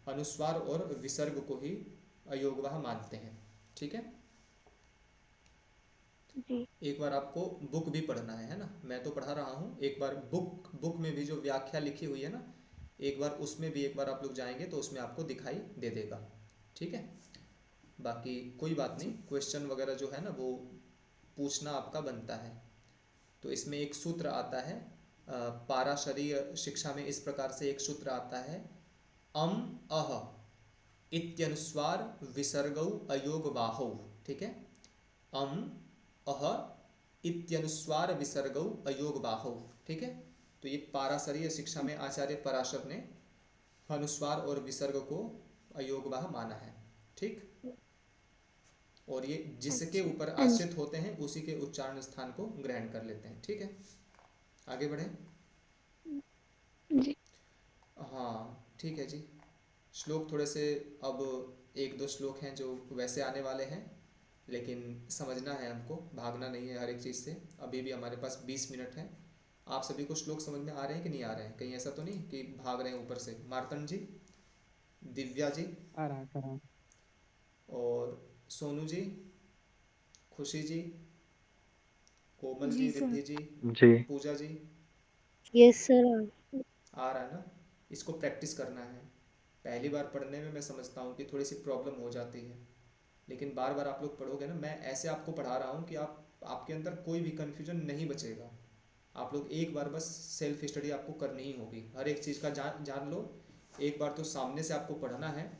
अनुस्वार और विसर्ग को ही अयोगवाह मानते हैं। ठीक है, जी। एक बार आपको बुक भी पढ़ना है ना, मैं तो पढ़ा रहा हूँ, एक बार बुक में भी जो व्याख्या लिखी हुई है ना, एक बार उसमें भी एक बार आप लोग जाएंगे तो उसमें आपको दिखाई दे देगा। ठीक है, बाकी कोई बात नहीं, क्वेश्चन वगैरह जो है ना वो पूछना आपका बनता है। तो इसमें एक सूत्र आता है, पाराशरीय शिक्षा में इस प्रकार से एक सूत्र आता है, अम अह इत्यनुस्वार विसर्गौ अयोग बाहौ। ठीक है, अम अह इत्यनुस्वार विसर्गौ अयोग बाहौ। ठीक है, तो ये पाराशरीय शिक्षा में आचार्य पराशर ने अनुस्वार और विसर्ग को अयोगवाह माना है। ठीक, और ये जिसके ऊपर आश्रित होते हैं उसी के उच्चारण स्थान को ग्रहण कर लेते हैं। ठीक है, आगे बढ़ें। जी। हाँ ठीक है जी, श्लोक थोड़े से, अब एक दो श्लोक हैं जो वैसे आने वाले हैं, लेकिन समझना है हमको, भागना नहीं है हर एक चीज़ से। अभी भी हमारे पास 20 मिनट है। आप सभी को श्लोक समझ में आ रहे हैं कि नहीं आ रहे हैं? कहीं ऐसा तो नहीं कि भाग रहे हैं ऊपर से? मार्तंड जी, दिव्या जी, आ रहा और सोनू जी, खुशी जी, कोमल जी, जी सर। रिद्धि जी, जी। पूजा जी, यस सर। आ रहा है ना? इसको प्रैक्टिस करना है। पहली बार पढ़ने में मैं समझता हूँ कि थोड़ी सी प्रॉब्लम हो जाती है, लेकिन बार बार आप लोग पढ़ोगे ना, मैं ऐसे आपको पढ़ा रहा हूँ कि आपके अंदर कोई भी कन्फ्यूजन नहीं बचेगा। आप लोग एक बार बस सेल्फ स्टडी आपको करनी ही होगी, हर एक चीज़ का जान लो। एक बार तो सामने से आपको पढ़ना है,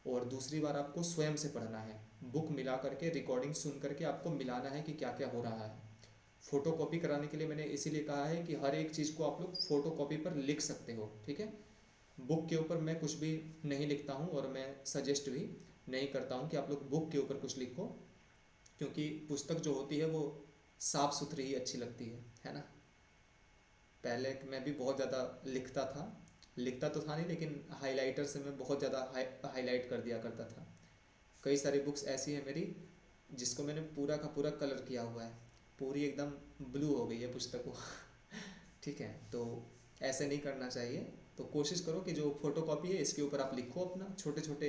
और दूसरी बार आपको स्वयं से पढ़ना है, बुक मिला करके, रिकॉर्डिंग सुन करके आपको मिलाना है कि क्या क्या हो रहा है। फ़ोटो कॉपी कराने के लिए मैंने इसीलिए कहा है कि हर एक चीज़ को आप लोग फ़ोटो कॉपी पर लिख सकते हो। ठीक है, बुक के ऊपर मैं कुछ भी नहीं लिखता हूँ, और मैं सजेस्ट भी नहीं करता हूँ कि आप लोग बुक के ऊपर कुछ लिखो, क्योंकि पुस्तक जो होती है वो साफ़ सुथरी ही अच्छी लगती है ना। पहले मैं भी बहुत ज़्यादा लिखता तो था नहीं, लेकिन हाइलाइटर से मैं बहुत ज़्यादा हाईलाइट कर दिया करता था। कई सारी बुक्स ऐसी हैं मेरी जिसको मैंने पूरा का पूरा कलर किया हुआ है, पूरी एकदम ब्लू हो गई है पुस्तक वो। ठीक है, तो ऐसे नहीं करना चाहिए। तो कोशिश करो कि जो फोटोकॉपी है इसके ऊपर आप लिखो अपना छोटे छोटे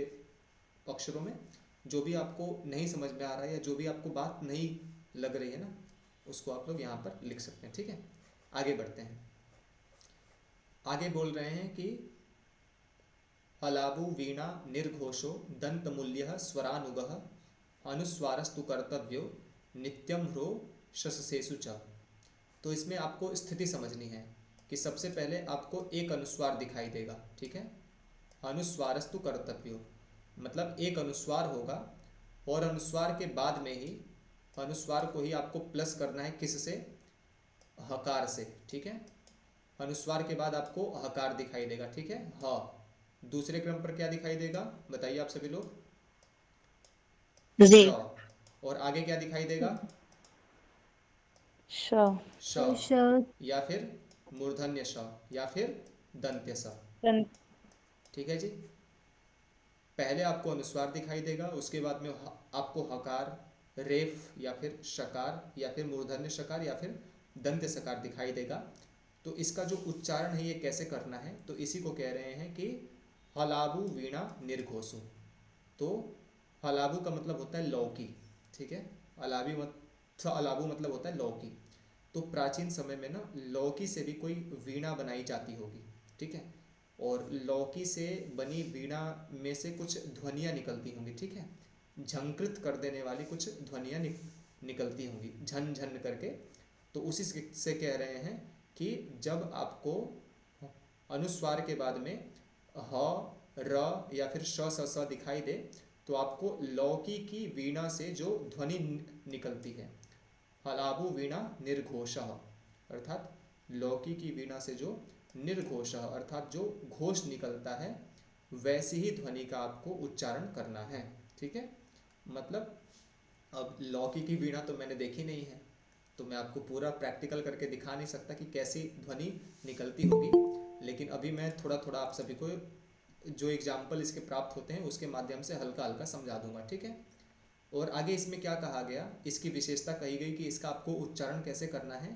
अक्षरों में, जो भी आपको नहीं समझ में आ रहा है या जो भी आपको बात नहीं लग रही है ना, उसको आप लोग यहाँ पर लिख सकते हैं। ठीक है, आगे बढ़ते हैं। आगे बोल रहे हैं कि अलाबु वीणा निर्घोषो दंतमूल्यः स्वरानुगः अनुस्वारस्तु कर्तव्यो नित्यम ह्रो शससेसु च। तो इसमें आपको स्थिति समझनी है कि सबसे पहले आपको एक अनुस्वार दिखाई देगा। ठीक है, अनुस्वारस्तु कर्तव्यो मतलब एक अनुस्वार होगा, और अनुस्वार के बाद में ही अनुस्वार को ही आपको प्लस करना है, किससे? हकार से। ठीक है, अनुस्वार के बाद आपको हकार दिखाई देगा। ठीक है, ह। दूसरे क्रम पर क्या दिखाई देगा बताइए आप सभी लोग? रे। श। और आगे क्या दिखाई देगा? श। श, श। या फिर मूर्धन्य श, या फिर दंत्य स। ठीक है जी, पहले आपको अनुस्वार दिखाई देगा, उसके बाद में आपको हकार, रेफ या फिर शकार या फिर मूर्धन्य शकार या फिर दंत्य सकार दिखाई देगा, तो इसका जो उच्चारण है ये कैसे करना है, तो इसी को कह रहे हैं कि हलाबु वीणा निर्घोषु। तो हलाबु का मतलब होता है लौकी, ठीक है, अलाबु मतलब होता है लौकी। तो प्राचीन समय में ना लौकी से भी कोई वीणा बनाई जाती होगी, ठीक है, और लौकी से बनी वीणा में से कुछ ध्वनियाँ निकलती होंगी, ठीक है, झंकृत कर देने वाली कुछ ध्वनियाँ निकलती होंगी झन झन करके। तो उसी से कह रहे हैं कि जब आपको अनुस्वार के बाद में ह र या फिर श स स दिखाई दे, तो आपको लौकी की वीणा से जो ध्वनि निकलती है, हलाबु वीणा निर्घोषः, अर्थात लौकी की वीणा से जो निर्घोषः अर्थात जो घोष निकलता है, वैसी ही ध्वनि का आपको उच्चारण करना है, ठीक है। मतलब अब लौकी की वीणा तो मैंने देखी नहीं है, तो मैं आपको पूरा प्रैक्टिकल करके दिखा नहीं सकता कि कैसी ध्वनि निकलती होगी, लेकिन अभी मैं थोड़ा थोड़ा आप सभी को जो एग्जाम्पल इसके प्राप्त होते हैं उसके माध्यम से हल्का हल्का समझा दूंगा, ठीक है। और आगे इसमें क्या कहा गया, इसकी विशेषता कही गई कि इसका आपको उच्चारण कैसे करना है,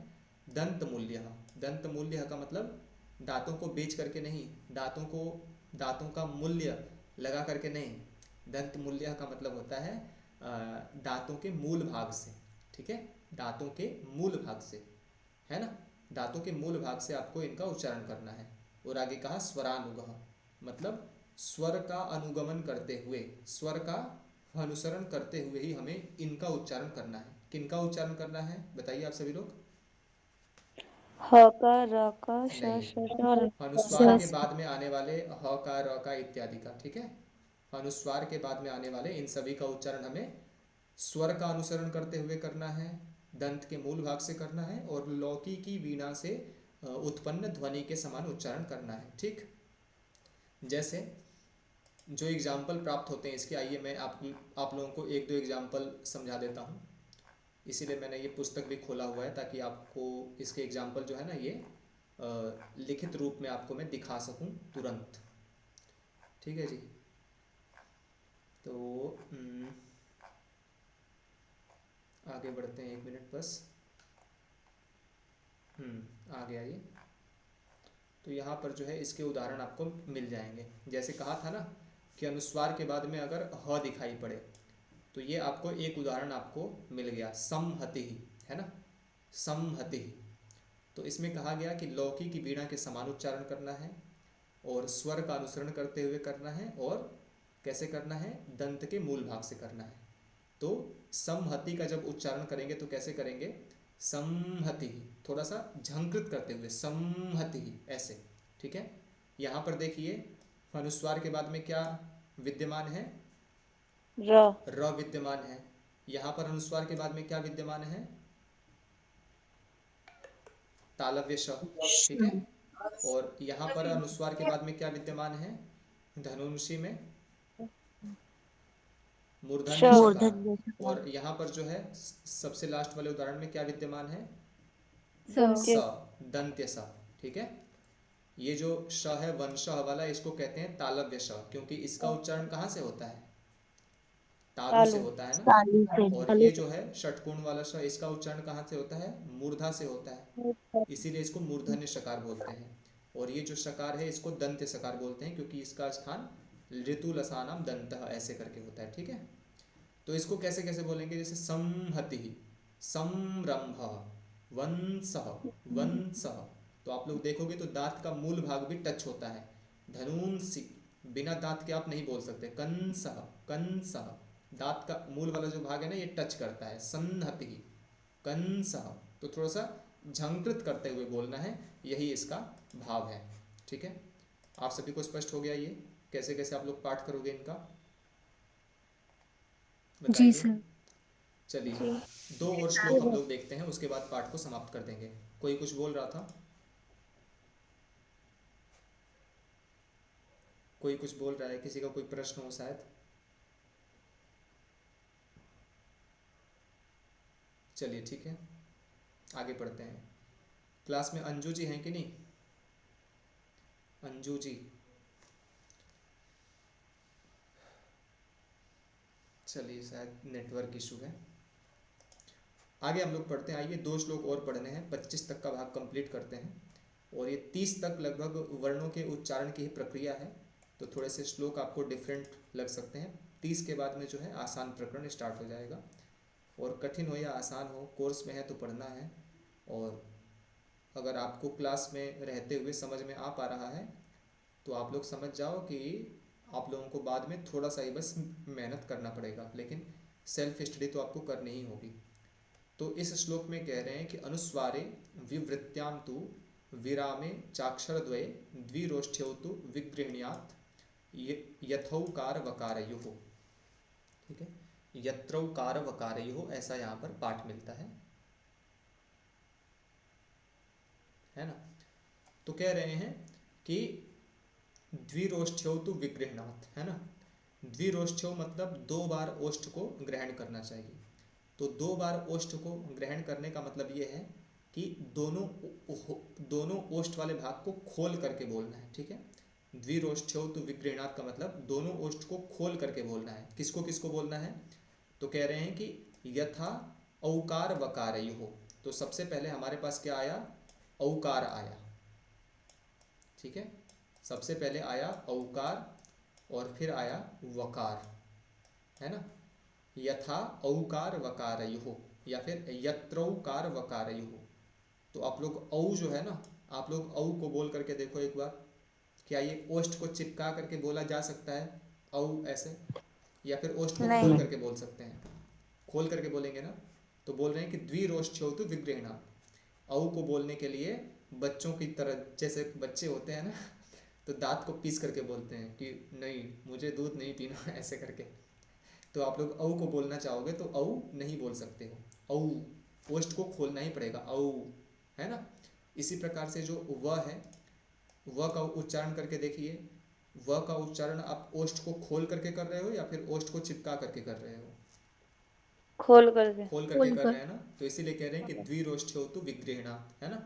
दंत मूल्य। दंत मूल्य का मतलब दांतों को बेच करके नहीं, दांतों का मूल्य लगा करके नहीं, दंत मूल्य का मतलब होता है दांतों के मूल भाग से, ठीक है, दांतों के मूल भाग से, है ना, दांतों के मूल भाग से आपको इनका उच्चारण करना है। और आगे कहा स्वरानुगः, मतलब स्वर का अनुगमन करते हुए, स्वर का अनुसरण करते हुए ही हमें इनका उच्चारण करना है। किनका उच्चारण करना है बताइए आप सभी लोग। ह का, र का, श नहीं, श श और अनुस्वार के स। बाद में आने वाले ह का, र का इत्यादि का, ठीक है, अनुस्वार के बाद में आने वाले इन सभी का उच्चारण हमें स्वर का अनुसरण करते हुए करना है, दंत के मूल भाग से करना है, और लौकी की वीणा से उत्पन्न ध्वनि के समान उच्चारण करना है, ठीक। जैसे जो एग्जाम्पल प्राप्त होते हैं इसके, आइए मैं आप लोगों को एक दो एग्जाम्पल समझा देता हूँ। इसीलिए मैंने ये पुस्तक भी खोला हुआ है ताकि आपको इसके एग्जाम्पल जो है ना ये लिखित रूप में आपको मैं दिखा सकूं तुरंत, ठीक है जी। तो आगे बढ़ते हैं, एक मिनट बस। आ गया ये। तो यहाँ पर जो है इसके उदाहरण आपको मिल जाएंगे। जैसे कहा था ना कि अनुस्वार के बाद में अगर ह दिखाई पड़े, तो ये आपको एक उदाहरण आपको मिल गया, समहति, है ना, समहति। तो इसमें कहा गया कि लौकी की वीणा के समान उच्चारण करना है और स्वर का अनुसरण करते हुए करना है, और कैसे करना है, दंत के मूल भाग से करना है। तो समहति का जब उच्चारण करेंगे तो कैसे करेंगे, समहति, थोड़ा सा झंकृत करते हुए, समहति ऐसे, ठीक है। यहाँ पर देखिए अनुस्वार के बाद में क्या विद्यमान है, र। र विद्यमान है। यहाँ पर अनुस्वार के बाद में क्या विद्यमान है, तालव्य श, ठीक है। और यहाँ पर अनुस्वार के बाद में क्या विद्यमान है, धनुषी में श। मूर्धन्य शकार। और यहाँ पर जो है सबसे लास्ट वाले उदाहरण में क्या विद्यमान है, स, दंत्य। दंत्य स, ठीक है। ये जो श है वंश वाला, इसको कहते हैं तालव्य श, क्योंकि इसका उच्चारण कहाँ से होता है, तालु से तालु। होता है ना। ताली से। और ये जो है षटकोण वाला श, इसका उच्चारण कहाँ से होता है, मूर्धा से होता है, इसीलिए इसको मूर्धन्य शकार बोलते हैं। और ये जो शकार है इसको दंत्य शकार बोलते हैं, क्योंकि इसका स्थान ऋतु लसानम दंतः ऐसे करके होता है, ठीक है। तो इसको कैसे कैसे बोलेंगे, जैसे संहति, संरंभ, वंसः, वंसः। तो आप लोग देखोगे तो दांत का मूल भाग भी टच होता है, धनुंसी, बिना दांत के आप नहीं बोल सकते, कंसः, कंसः, दांत का मूल वाला जो भाग है ना ये टच करता है, संहति, कंसः। तो थोड़ा सा झंकृत करते हुए बोलना है, यही इसका भाव है, ठीक है। आप सभी को स्पष्ट हो गया ये, कैसे कैसे आप लोग पाठ करोगे इनका जी बताइए। सर। चलिए जी। दो और श्लोक हम लोग देखते हैं, उसके बाद पाठ को समाप्त कर देंगे। कोई कुछ बोल रहा था, कोई कुछ बोल रहा है, किसी का कोई प्रश्न हो शायद। चलिए ठीक है, आगे पढ़ते हैं। क्लास में अंजू जी हैं कि नहीं, अंजू जी। चलिए शायद नेटवर्क इशू है। आगे हम लोग पढ़ते हैं। आइए 2 श्लोक और पढ़ने हैं, 25 तक का भाग कंप्लीट करते हैं। और ये 30 तक लगभग वर्णों के उच्चारण की ही प्रक्रिया है, तो थोड़े से श्लोक आपको डिफरेंट लग सकते हैं। 30 के बाद में जो है आसान प्रकरण स्टार्ट हो जाएगा। और कठिन हो या आसान हो, कोर्स में है तो पढ़ना है। और अगर आपको क्लास में रहते हुए समझ में आ पा रहा है तो आप लोग समझ जाओ कि आप लोगों को बाद में थोड़ा सा ही बस मेहनत करना पड़ेगा, लेकिन सेल्फ स्टडी तो आपको करनी ही होगी। तो इस श्लोक में कह रहे हैं कि अनुस्वारे विवृत्याम तु विरामे चाक्षरद्वये द्विरोष्ठ्यौ तु विगृह्णात् यथौकार वकारयोः। ठीक है, यत्रौकार वकारयोः, ऐसा यहाँ पर पाठ मिलता है ना। तो कह रहे हैं कि द्विरोष्ठ्यौ तु विगृह्णात्, है ना। द्विरोष्ठ्यौ मतलब 2 बार ओष्ठ को ग्रहण करना चाहिए। तो 2 बार ओष्ठ को ग्रहण करने का मतलब ये है कि दोनों ओष्ठ वाले भाग को खोल करके बोलना है। ठीक है, द्विरोष्ठ्यौ तु विगृह्णात् का मतलब दोनों ओष्ठ को खोल करके बोलना है। किसको किसको बोलना है, तो कह रहे हैं कि यथा औकार वकारयोः। तो सबसे पहले हमारे पास क्या आया, औकार आया। ठीक है, सबसे पहले आया औकार और फिर आया वकार, है ना। यथा औकार वकारयोः या फिर यत्रौकार वकारयोः। तो आप लोग औ जो है ना, आप लोग औ को बोल करके देखो एक बार, क्या ये ओष्ठ को चिपका करके बोला जा सकता है औ ऐसे, या फिर ओष्ठ को खोल नहीं। करके बोल सकते हैं। खोल करके बोलेंगे ना, तो बोल रहे हैं कि द्विरोष्ठ्यौ तु विगृह्णात्। औ को बोलने के लिए बच्चों की तरह, जैसे बच्चे होते हैं ना, तो दांत को पीस करके बोलते हैं कि नहीं मुझे दूध नहीं पीना ऐसे करके। तो आप लोग औ को बोलना चाहोगे तो औ नहीं बोल सकते हो, औ ओष्ठ को खोलना ही पड़ेगा, औ, है ना। इसी प्रकार से जो व है, व का उच्चारण करके देखिए। व का उच्चारण आप ओष्ठ को खोल करके कर रहे हो या फिर ओष्ठ को चिपका करके कर रहे हो, खोल करके। खोल करके खोल कर कर। रहे हैं ना। तो इसीलिए कह रहे हैं कि द्विरोष्ठ्यौ तु विगृह्णात्, है ना।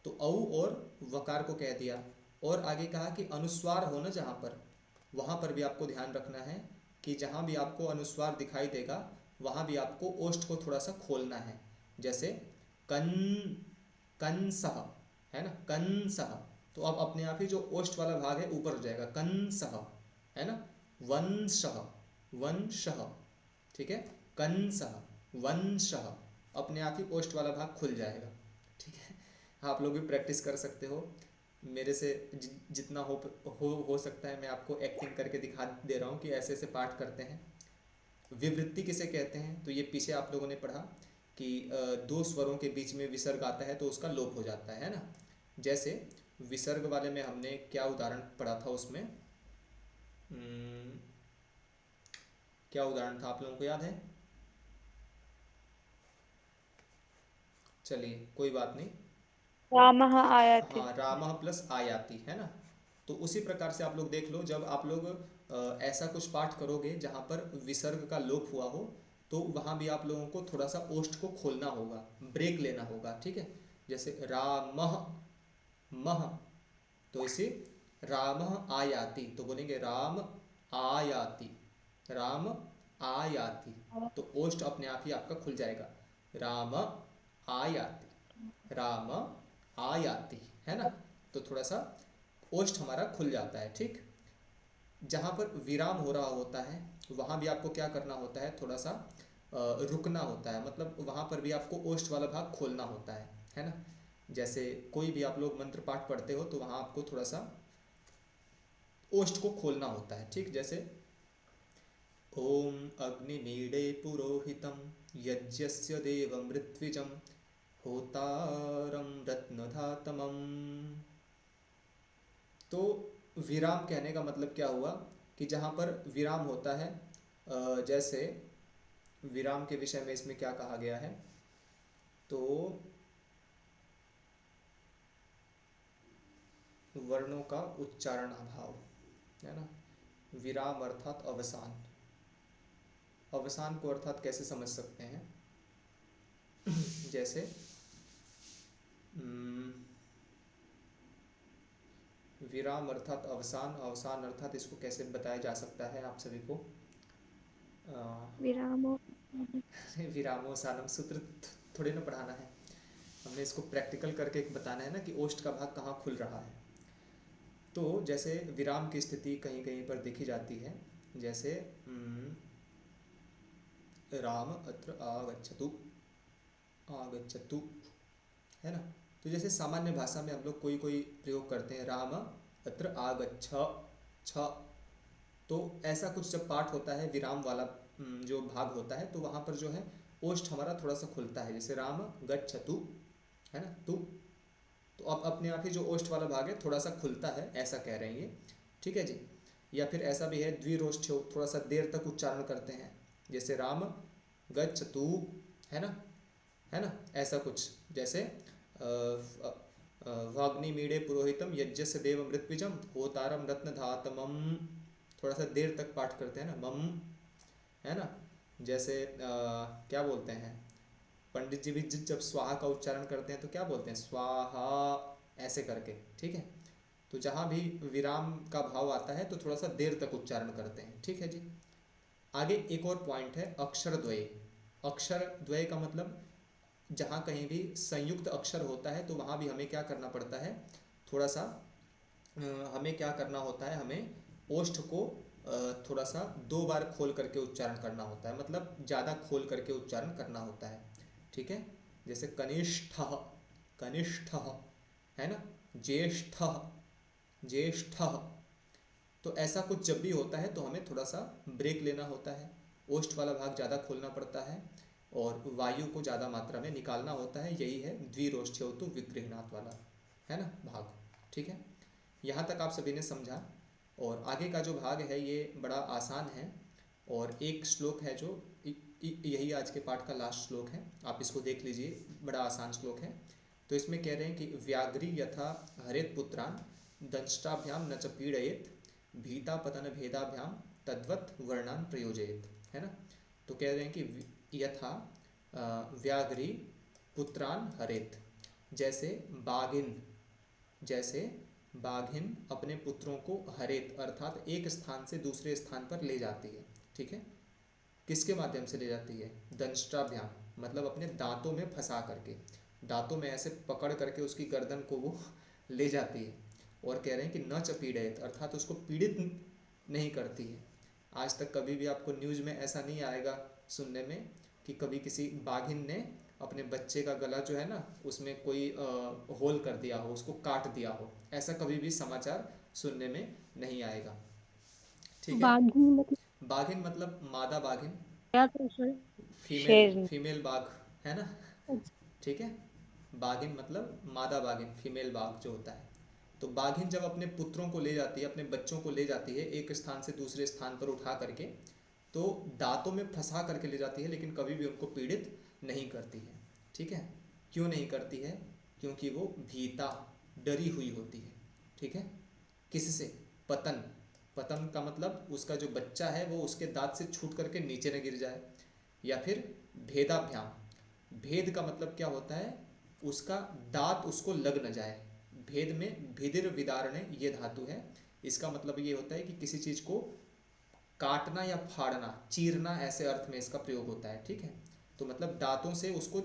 तो औ और वकार को कह दिया। और आगे कहा कि अनुस्वार हो ना जहाँ पर, वहाँ पर भी आपको ध्यान रखना है कि जहाँ भी आपको अनुस्वार दिखाई देगा वहाँ भी आपको ओष्ठ को थोड़ा सा खोलना है। जैसे कन, कंसः, है ना, कंसः। तो अब अपने आप ही जो ओष्ठ वाला भाग है ऊपर हो जाएगा, कंसः, है ना। वंशः, वंशः, ठीक है, कंसः, वंशः, अपने आप ही ओष्ठ वाला भाग खुल जाएगा। ठीक है, आप लोग भी प्रैक्टिस कर सकते हो। मेरे से जितना हो सकता है मैं आपको एक्टिंग करके दिखा दे रहा हूँ कि ऐसे ऐसे पाठ करते हैं। विवृत्ति किसे कहते हैं, तो ये पीछे आप लोगों ने पढ़ा कि 2 स्वरों के बीच में विसर्ग आता है तो उसका लोप हो जाता है ना। जैसे विसर्ग वाले में हमने क्या उदाहरण पढ़ा था, उसमें क्या उदाहरण था आप लोगों को याद है? चलिए कोई बात नहीं। रामः आयाति। हाँ, रामः प्लस आयाति, है ना। तो उसी प्रकार से आप लोग देख लो, जब आप लोग ऐसा कुछ पाठ करोगे जहाँ पर विसर्ग का लोप हुआ हो तो वहाँ भी आप लोगों को थोड़ा सा ओष्ठ को खोलना होगा, ब्रेक लेना होगा। ठीक है, जैसे रामः मह, तो इसे रामः आयाति तो बोलेंगे राम आयाति, राम आयाति। तो ओष्ठ अपने आप ही आपका खुल जाएगा, राम आयाति, राम आयाति, है ना। तो थोड़ा सा ओष्ठ हमारा खुल जाता है। ठीक, जहाँ पर विराम हो रहा होता है वहाँ भी आपको क्या करना होता है, थोड़ा सा रुकना होता है, मतलब वहाँ पर भी आपको ओष्ठ वाला भाग खोलना होता है ना। जैसे कोई भी आप लोग मंत्र पाठ पढ़ते हो तो वहाँ आपको थोड़ा सा ओष्ठ को खोलना होता है। ठीक, जैसे ओम अग्निमीडे पुरोहितम यज्ञस्य देवं ऋत्विजं होतारं रत्नधातमम्। तो विराम कहने का मतलब क्या हुआ कि जहाँ पर विराम होता है, जैसे विराम के विषय में इसमें क्या कहा गया है, तो वर्णों का उच्चारण अभाव, है ना। विराम अर्थात अवसान, अवसान को अर्थात कैसे समझ सकते हैं जैसे विराम अर्थात अवसान, अवसान अर्थात इसको कैसे बताया जा सकता है आप सभी को? विरामो विरामोसानम सूत्र थोड़ी ना पढ़ाना है, हमने इसको प्रैक्टिकल करके एक बताना है ना कि ओष्ठ का भाग कहाँ खुल रहा है। तो जैसे विराम की स्थिति कहीं कहीं पर देखी जाती है, जैसे राम अत्र आगच्छतु, आगच्छतु, है ना। तो जैसे सामान्य भाषा में हम लोग कोई कोई प्रयोग करते हैं, राम अत्र आगच्छ, छ, तो ऐसा कुछ जब पाठ होता है विराम वाला जो भाग होता है, तो वहाँ पर जो है ओष्ठ हमारा थोड़ा सा खुलता है, जैसे राम गच्छतु, है ना, तू, तो अब अपने आप ही जो ओष्ठ वाला भाग है थोड़ा सा खुलता है, ऐसा कह रहे हैं ये, ठीक है जी। या फिर ऐसा भी है द्विरोष्ठ, थोड़ा सा देर तक उच्चारण करते हैं, जैसे राम गच्छतु, है ना, है ना, ऐसा कुछ। जैसे वाग्निमीडे पुरोहितम यज्ञस्य देव मृत्विजम होतारम रत्न धातमम, थोड़ा सा देर तक पाठ करते हैं ना, मम, है ना। जैसे क्या बोलते हैं, पंडित जी भी जब स्वाहा का उच्चारण करते हैं तो क्या बोलते हैं, स्वाहा, ऐसे करके, ठीक है। तो जहाँ भी विराम का भाव आता है तो थोड़ा सा देर तक उच्चारण करते हैं, ठीक है जी। आगे एक और पॉइंट है अक्षर द्वय। अक्षर द्वय का मतलब जहाँ कहीं भी संयुक्त अक्षर होता है तो वहाँ भी हमें क्या करना पड़ता है, थोड़ा सा हमें क्या करना होता है, हमें ओष्ठ को थोड़ा सा 2 बार खोल करके उच्चारण करना होता है, मतलब ज़्यादा खोल करके उच्चारण करना होता है, ठीक है। जैसे कनिष्ठ, कनिष्ठ, है ना, ज्येष्ठ, ज्येष्ठ, तो ऐसा कुछ जब भी होता है तो हमें थोड़ा सा ब्रेक लेना होता है, ओष्ठ वाला भाग ज़्यादा खोलना पड़ता है और वायु को ज़्यादा मात्रा में निकालना होता है, यही है द्विरोष्ठ्योतु विगृह्णात वाला, है ना, भाग, ठीक है। यहाँ तक आप सभी ने समझा। और आगे का जो भाग है ये बड़ा आसान है, और एक श्लोक है जो यही आज के पाठ का लास्ट श्लोक है, आप इसको देख लीजिए, बड़ा आसान श्लोक है। तो इसमें कह रहे हैं कि व्याघ्री यथा हरेत पुत्रान दंष्टाभ्याम न च पीड़येत भीता पतन भेदाभ्याम तद्वत वर्णान प्रयोजयेत, है ना। तो कह रहे हैं कि यथा व्याघ्री पुत्रान हरेत, जैसे बाघिन, जैसे बाघिन अपने पुत्रों को हरेत अर्थात एक स्थान से दूसरे स्थान पर ले जाती है, ठीक है। किसके माध्यम से ले जाती है, दंष्ट्राभ्याम, मतलब अपने दांतों में फंसा करके, दांतों में ऐसे पकड़ करके उसकी गर्दन को वो ले जाती है। और कह रहे हैं कि न च पीड़यत अर्थात उसको पीड़ित नहीं करती है। आज तक कभी भी आपको न्यूज़ में ऐसा नहीं आएगा सुनने में कि कभी किसी बाघिन ने अपने बच्चे का गला जो है ना उसमें कोई होल कर दिया हो, उसको काट दिया हो, ऐसा कभी भी समाचार सुनने में नहीं आएगा, ठीक है। बाघी मतलब बाघिन मतलब मादा बाघिन, क्या क्वेश्चन? शेरनी। फीमेल बाघ, है ना, अच्छा, ठीक है। बाघिन मतलब मादा बाघिन, फीमेल बाघ जो होता है। तो बाघिन जब अपने पुत्रों को ले जाती है, अपने बच्चों को ले जाती है एक स्थान से दूसरे स्थान पर उठा करके, तो दांतों में फंसा करके ले जाती है, लेकिन कभी भी उनको पीड़ित नहीं करती है, ठीक है। क्यों नहीं करती है, क्योंकि वो भीता, डरी हुई होती है, ठीक है। किससे, पतन, पतन का मतलब उसका जो बच्चा है वो उसके दांत से छूट करके नीचे न गिर जाए, या फिर भेदाभ्याम, भेद का मतलब क्या होता है, उसका दांत उसको लग न जाए। भेद में भिदिर विदारणे ये धातु है, इसका मतलब ये होता है कि किसी चीज को काटना या फाड़ना, चीरना, ऐसे अर्थ में इसका प्रयोग होता है, ठीक है। तो मतलब दांतों से उसको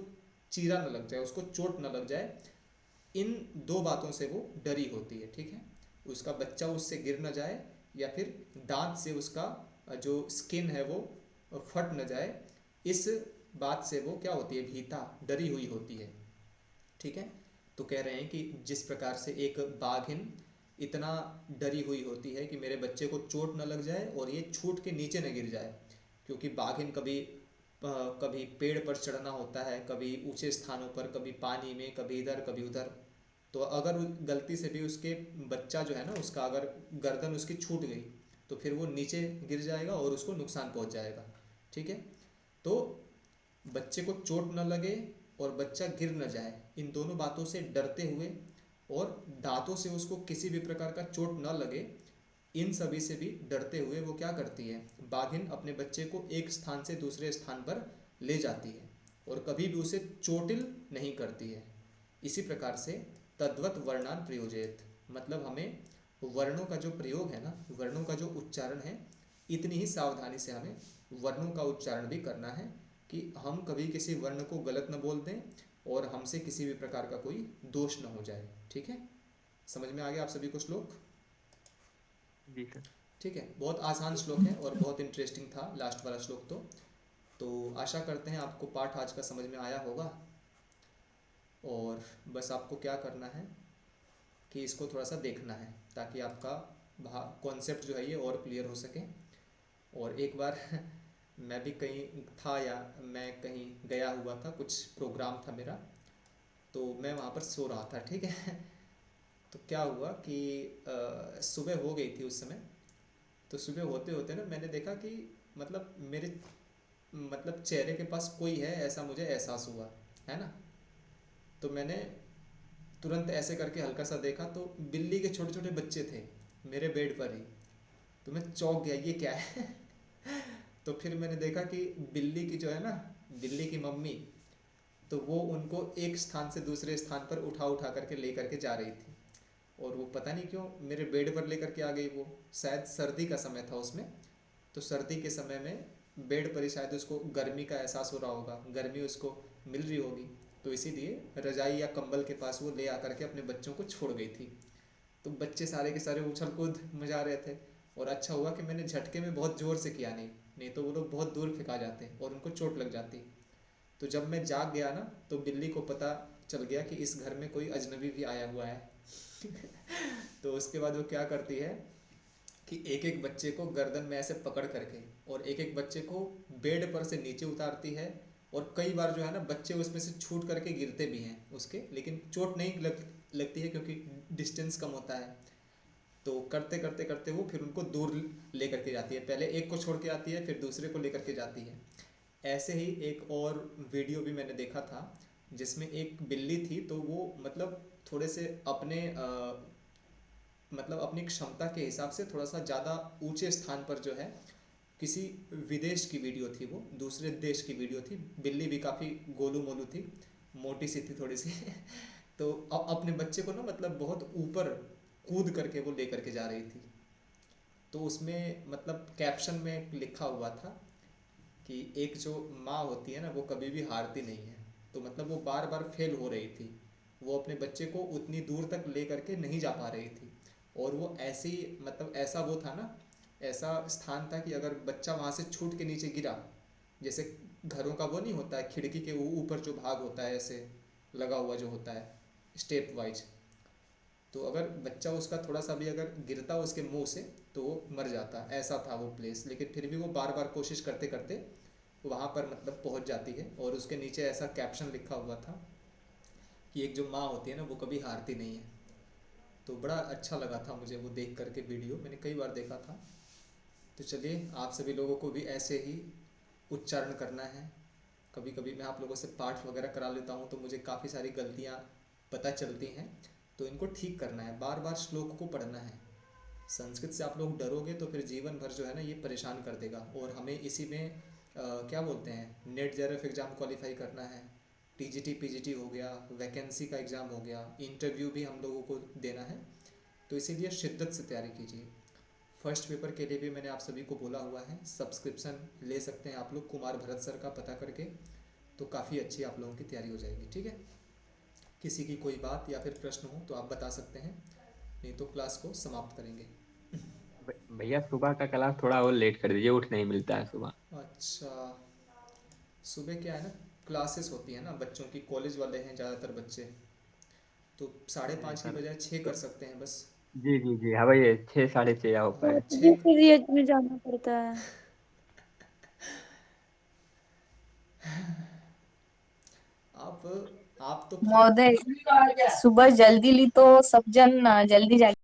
चीरा न लग जाए, उसको चोट न लग जाए, इन 2 बातों से वो डरी होती है, ठीक है। उसका बच्चा उससे गिर न जाए, या फिर दांत से उसका जो स्किन है वो फट न जाए, इस बात से वो क्या होती है, भीता, डरी हुई होती है, ठीक है। तो कह रहे हैं कि जिस प्रकार से एक बाघिन इतना डरी हुई होती है कि मेरे बच्चे को चोट न लग जाए और ये छूट के नीचे न गिर जाए, क्योंकि बाघिन कभी पेड़ पर चढ़ना होता है, कभी ऊंचे स्थानों पर, कभी पानी में, कभी इधर कभी उधर। तो अगर गलती से भी उसके बच्चा जो है ना उसका अगर गर्दन उसकी छूट गई तो फिर वो नीचे गिर जाएगा और उसको नुकसान पहुंच जाएगा, ठीक है। तो बच्चे को चोट न लगे और बच्चा गिर न जाए, इन दोनों बातों से डरते हुए, और दांतों से उसको किसी भी प्रकार का चोट न लगे, इन सभी से भी डरते हुए वो क्या करती है, बाघिन अपने बच्चे को एक स्थान से दूसरे स्थान पर ले जाती है और कभी भी उसे चोटिल नहीं करती है। इसी प्रकार से तद्वत वर्णान प्रयोजयत, मतलब हमें वर्णों का जो प्रयोग है ना, वर्णों का जो उच्चारण है, इतनी ही सावधानी से हमें वर्णों का उच्चारण भी करना है, कि हम कभी किसी वर्ण को गलत न बोल दें और हमसे किसी भी प्रकार का कोई दोष न हो जाए। ठीक है, समझ में आ गया आप सभी को श्लोक? जी सर। ठीक है, बहुत आसान श्लोक है और बहुत इंटरेस्टिंग था लास्ट वाला श्लोक। तो आशा करते हैं आपको पाठ आज का समझ में आया होगा, और बस आपको क्या करना है कि इसको थोड़ा सा देखना है ताकि आपका कॉन्सेप्ट जो है ये और क्लियर हो सके। और एक बार मैं भी कहीं था, या मैं कहीं गया हुआ था, कुछ प्रोग्राम था मेरा, तो मैं वहाँ पर सो रहा था। ठीक है तो क्या हुआ कि सुबह हो गई थी उस समय। तो सुबह होते होते ना मैंने देखा कि मतलब मेरे चेहरे के पास कोई है, ऐसा मुझे एहसास हुआ, है ना। तो मैंने तुरंत ऐसे करके हल्का सा देखा तो बिल्ली के छोटे छोटे बच्चे थे मेरे बेड पर ही। तो मैं चौंक गया, ये क्या है तो फिर मैंने देखा कि बिल्ली की जो है ना, बिल्ली की मम्मी, तो वो उनको एक स्थान से दूसरे स्थान पर उठा उठा करके ले करके जा रही थी। और वो पता नहीं क्यों मेरे बेड पर लेकर के आ गई। वो शायद सर्दी का समय था उसमें, तो सर्दी के समय में बेड पर ही शायद उसको गर्मी का एहसास हो रहा होगा, गर्मी उसको मिल रही होगी, तो इसीलिए रजाई या कंबल के पास वो ले आकर के अपने बच्चों को छोड़ गई थी। तो बच्चे सारे के सारे उछल कूद मचा रहे थे। और अच्छा हुआ कि मैंने झटके में बहुत ज़ोर से किया नहीं तो वो लोग बहुत दूर फेंका जाते और उनको चोट लग जाती। तो जब मैं जाग गया ना, तो बिल्ली को पता चल गया कि इस घर में कोई अजनबी भी आया हुआ है तो उसके बाद वो क्या करती है कि एक एक बच्चे को गर्दन में ऐसे पकड़ करके और एक एक बच्चे को बेड पर से नीचे उतारती है। और कई बार जो है ना बच्चे उसमें से छूट करके गिरते भी हैं उसके, लेकिन चोट नहीं लगती है क्योंकि डिस्टेंस कम होता है। तो करते करते करते वो फिर उनको दूर ले करके जाती है, पहले एक को छोड़ के आती है फिर दूसरे को लेकर के जाती है। ऐसे ही एक और वीडियो भी मैंने देखा था जिसमें एक बिल्ली थी, तो वो मतलब थोड़े से अपने अपनी क्षमता के हिसाब से थोड़ा सा ज़्यादा ऊंचे स्थान पर जो है, किसी विदेश की वीडियो थी, वो दूसरे देश की वीडियो थी। बिल्ली भी काफ़ी गोलू मोलू थी, मोटी सी थी थोड़ी सी तो अपने बच्चे को ना बहुत ऊपर कूद करके वो ले करके जा रही थी। तो उसमें कैप्शन में लिखा हुआ था कि एक जो माँ होती है ना, वो कभी भी हारती नहीं है। तो वो बार बार फेल हो रही थी, वो अपने बच्चे को उतनी दूर तक ले करके नहीं जा पा रही थी। और वो ऐसी ऐसा वो था ना, ऐसा स्थान था कि अगर बच्चा वहाँ से छूट के नीचे गिरा, जैसे घरों का वो नहीं होता है खिड़की के ऊपर जो भाग होता है ऐसे लगा हुआ जो होता है स्टेप वाइज, तो अगर बच्चा उसका थोड़ा सा भी अगर गिरता उसके मुंह से तो वो मर जाता। ऐसा था वो प्लेस, लेकिन फिर भी वो बार बार कोशिश करते करते वहाँ पर पहुँच जाती है। और उसके नीचे ऐसा कैप्शन लिखा हुआ था कि एक जो माँ होती है ना, वो कभी हारती नहीं है। तो बड़ा अच्छा लगा था मुझे वो देख करके वीडियो, मैंने कई बार देखा था। तो चलिए आप सभी लोगों को भी ऐसे ही उच्चारण करना है। कभी कभी मैं आप लोगों से पाठ वगैरह करा लेता हूँ तो मुझे काफ़ी सारी गलतियाँ पता चलती हैं, तो इनको ठीक करना है, बार बार श्लोक को पढ़ना है। संस्कृत से आप लोग डरोगे तो फिर जीवन भर जो है ना ये परेशान कर देगा। और हमें इसी में क्या बोलते हैं, नेट जेआरएफ एग्ज़ाम क्वालिफाई करना है, टीजीटी पीजीटी हो गया, वैकेंसी का एग्ज़ाम हो गया, इंटरव्यू भी हम लोगों को देना है। तो इसीलिए शिद्दत से तैयारी कीजिए। फर्स्ट पेपर के लिए भी मैंने आप सभी को बोला हुआ है, सब्सक्रिप्शन ले सकते हैं आप लोग कुमार भरत सर का पता करके, तो काफ़ी अच्छी आप लोगों की तैयारी हो जाएगी। ठीक है, किसी की कोई बात या फिर प्रश्न हो तो आप बता सकते हैं, नहीं तो क्लास को समाप्त करेंगे। भैया सुबह का क्लास थोड़ा और लेट कर दीजिए, उठ नहीं मिलता है सुबह। अच्छा, सुबह क्या है ना, क्लासेस होती है ना बच्चों की, कॉलेज वाले हैं ज़्यादातर बच्चे, तो 5:30 की सर बजाय 6 तो कर सकते हैं बस। जी जी जी हाँ भैया, 6 6:30 हो पाए। मुझे 6 फिर ये में जाना पड़ता है। आप तो महोदय, सुबह जल्दी ली तो सब जन जल्दी जागे।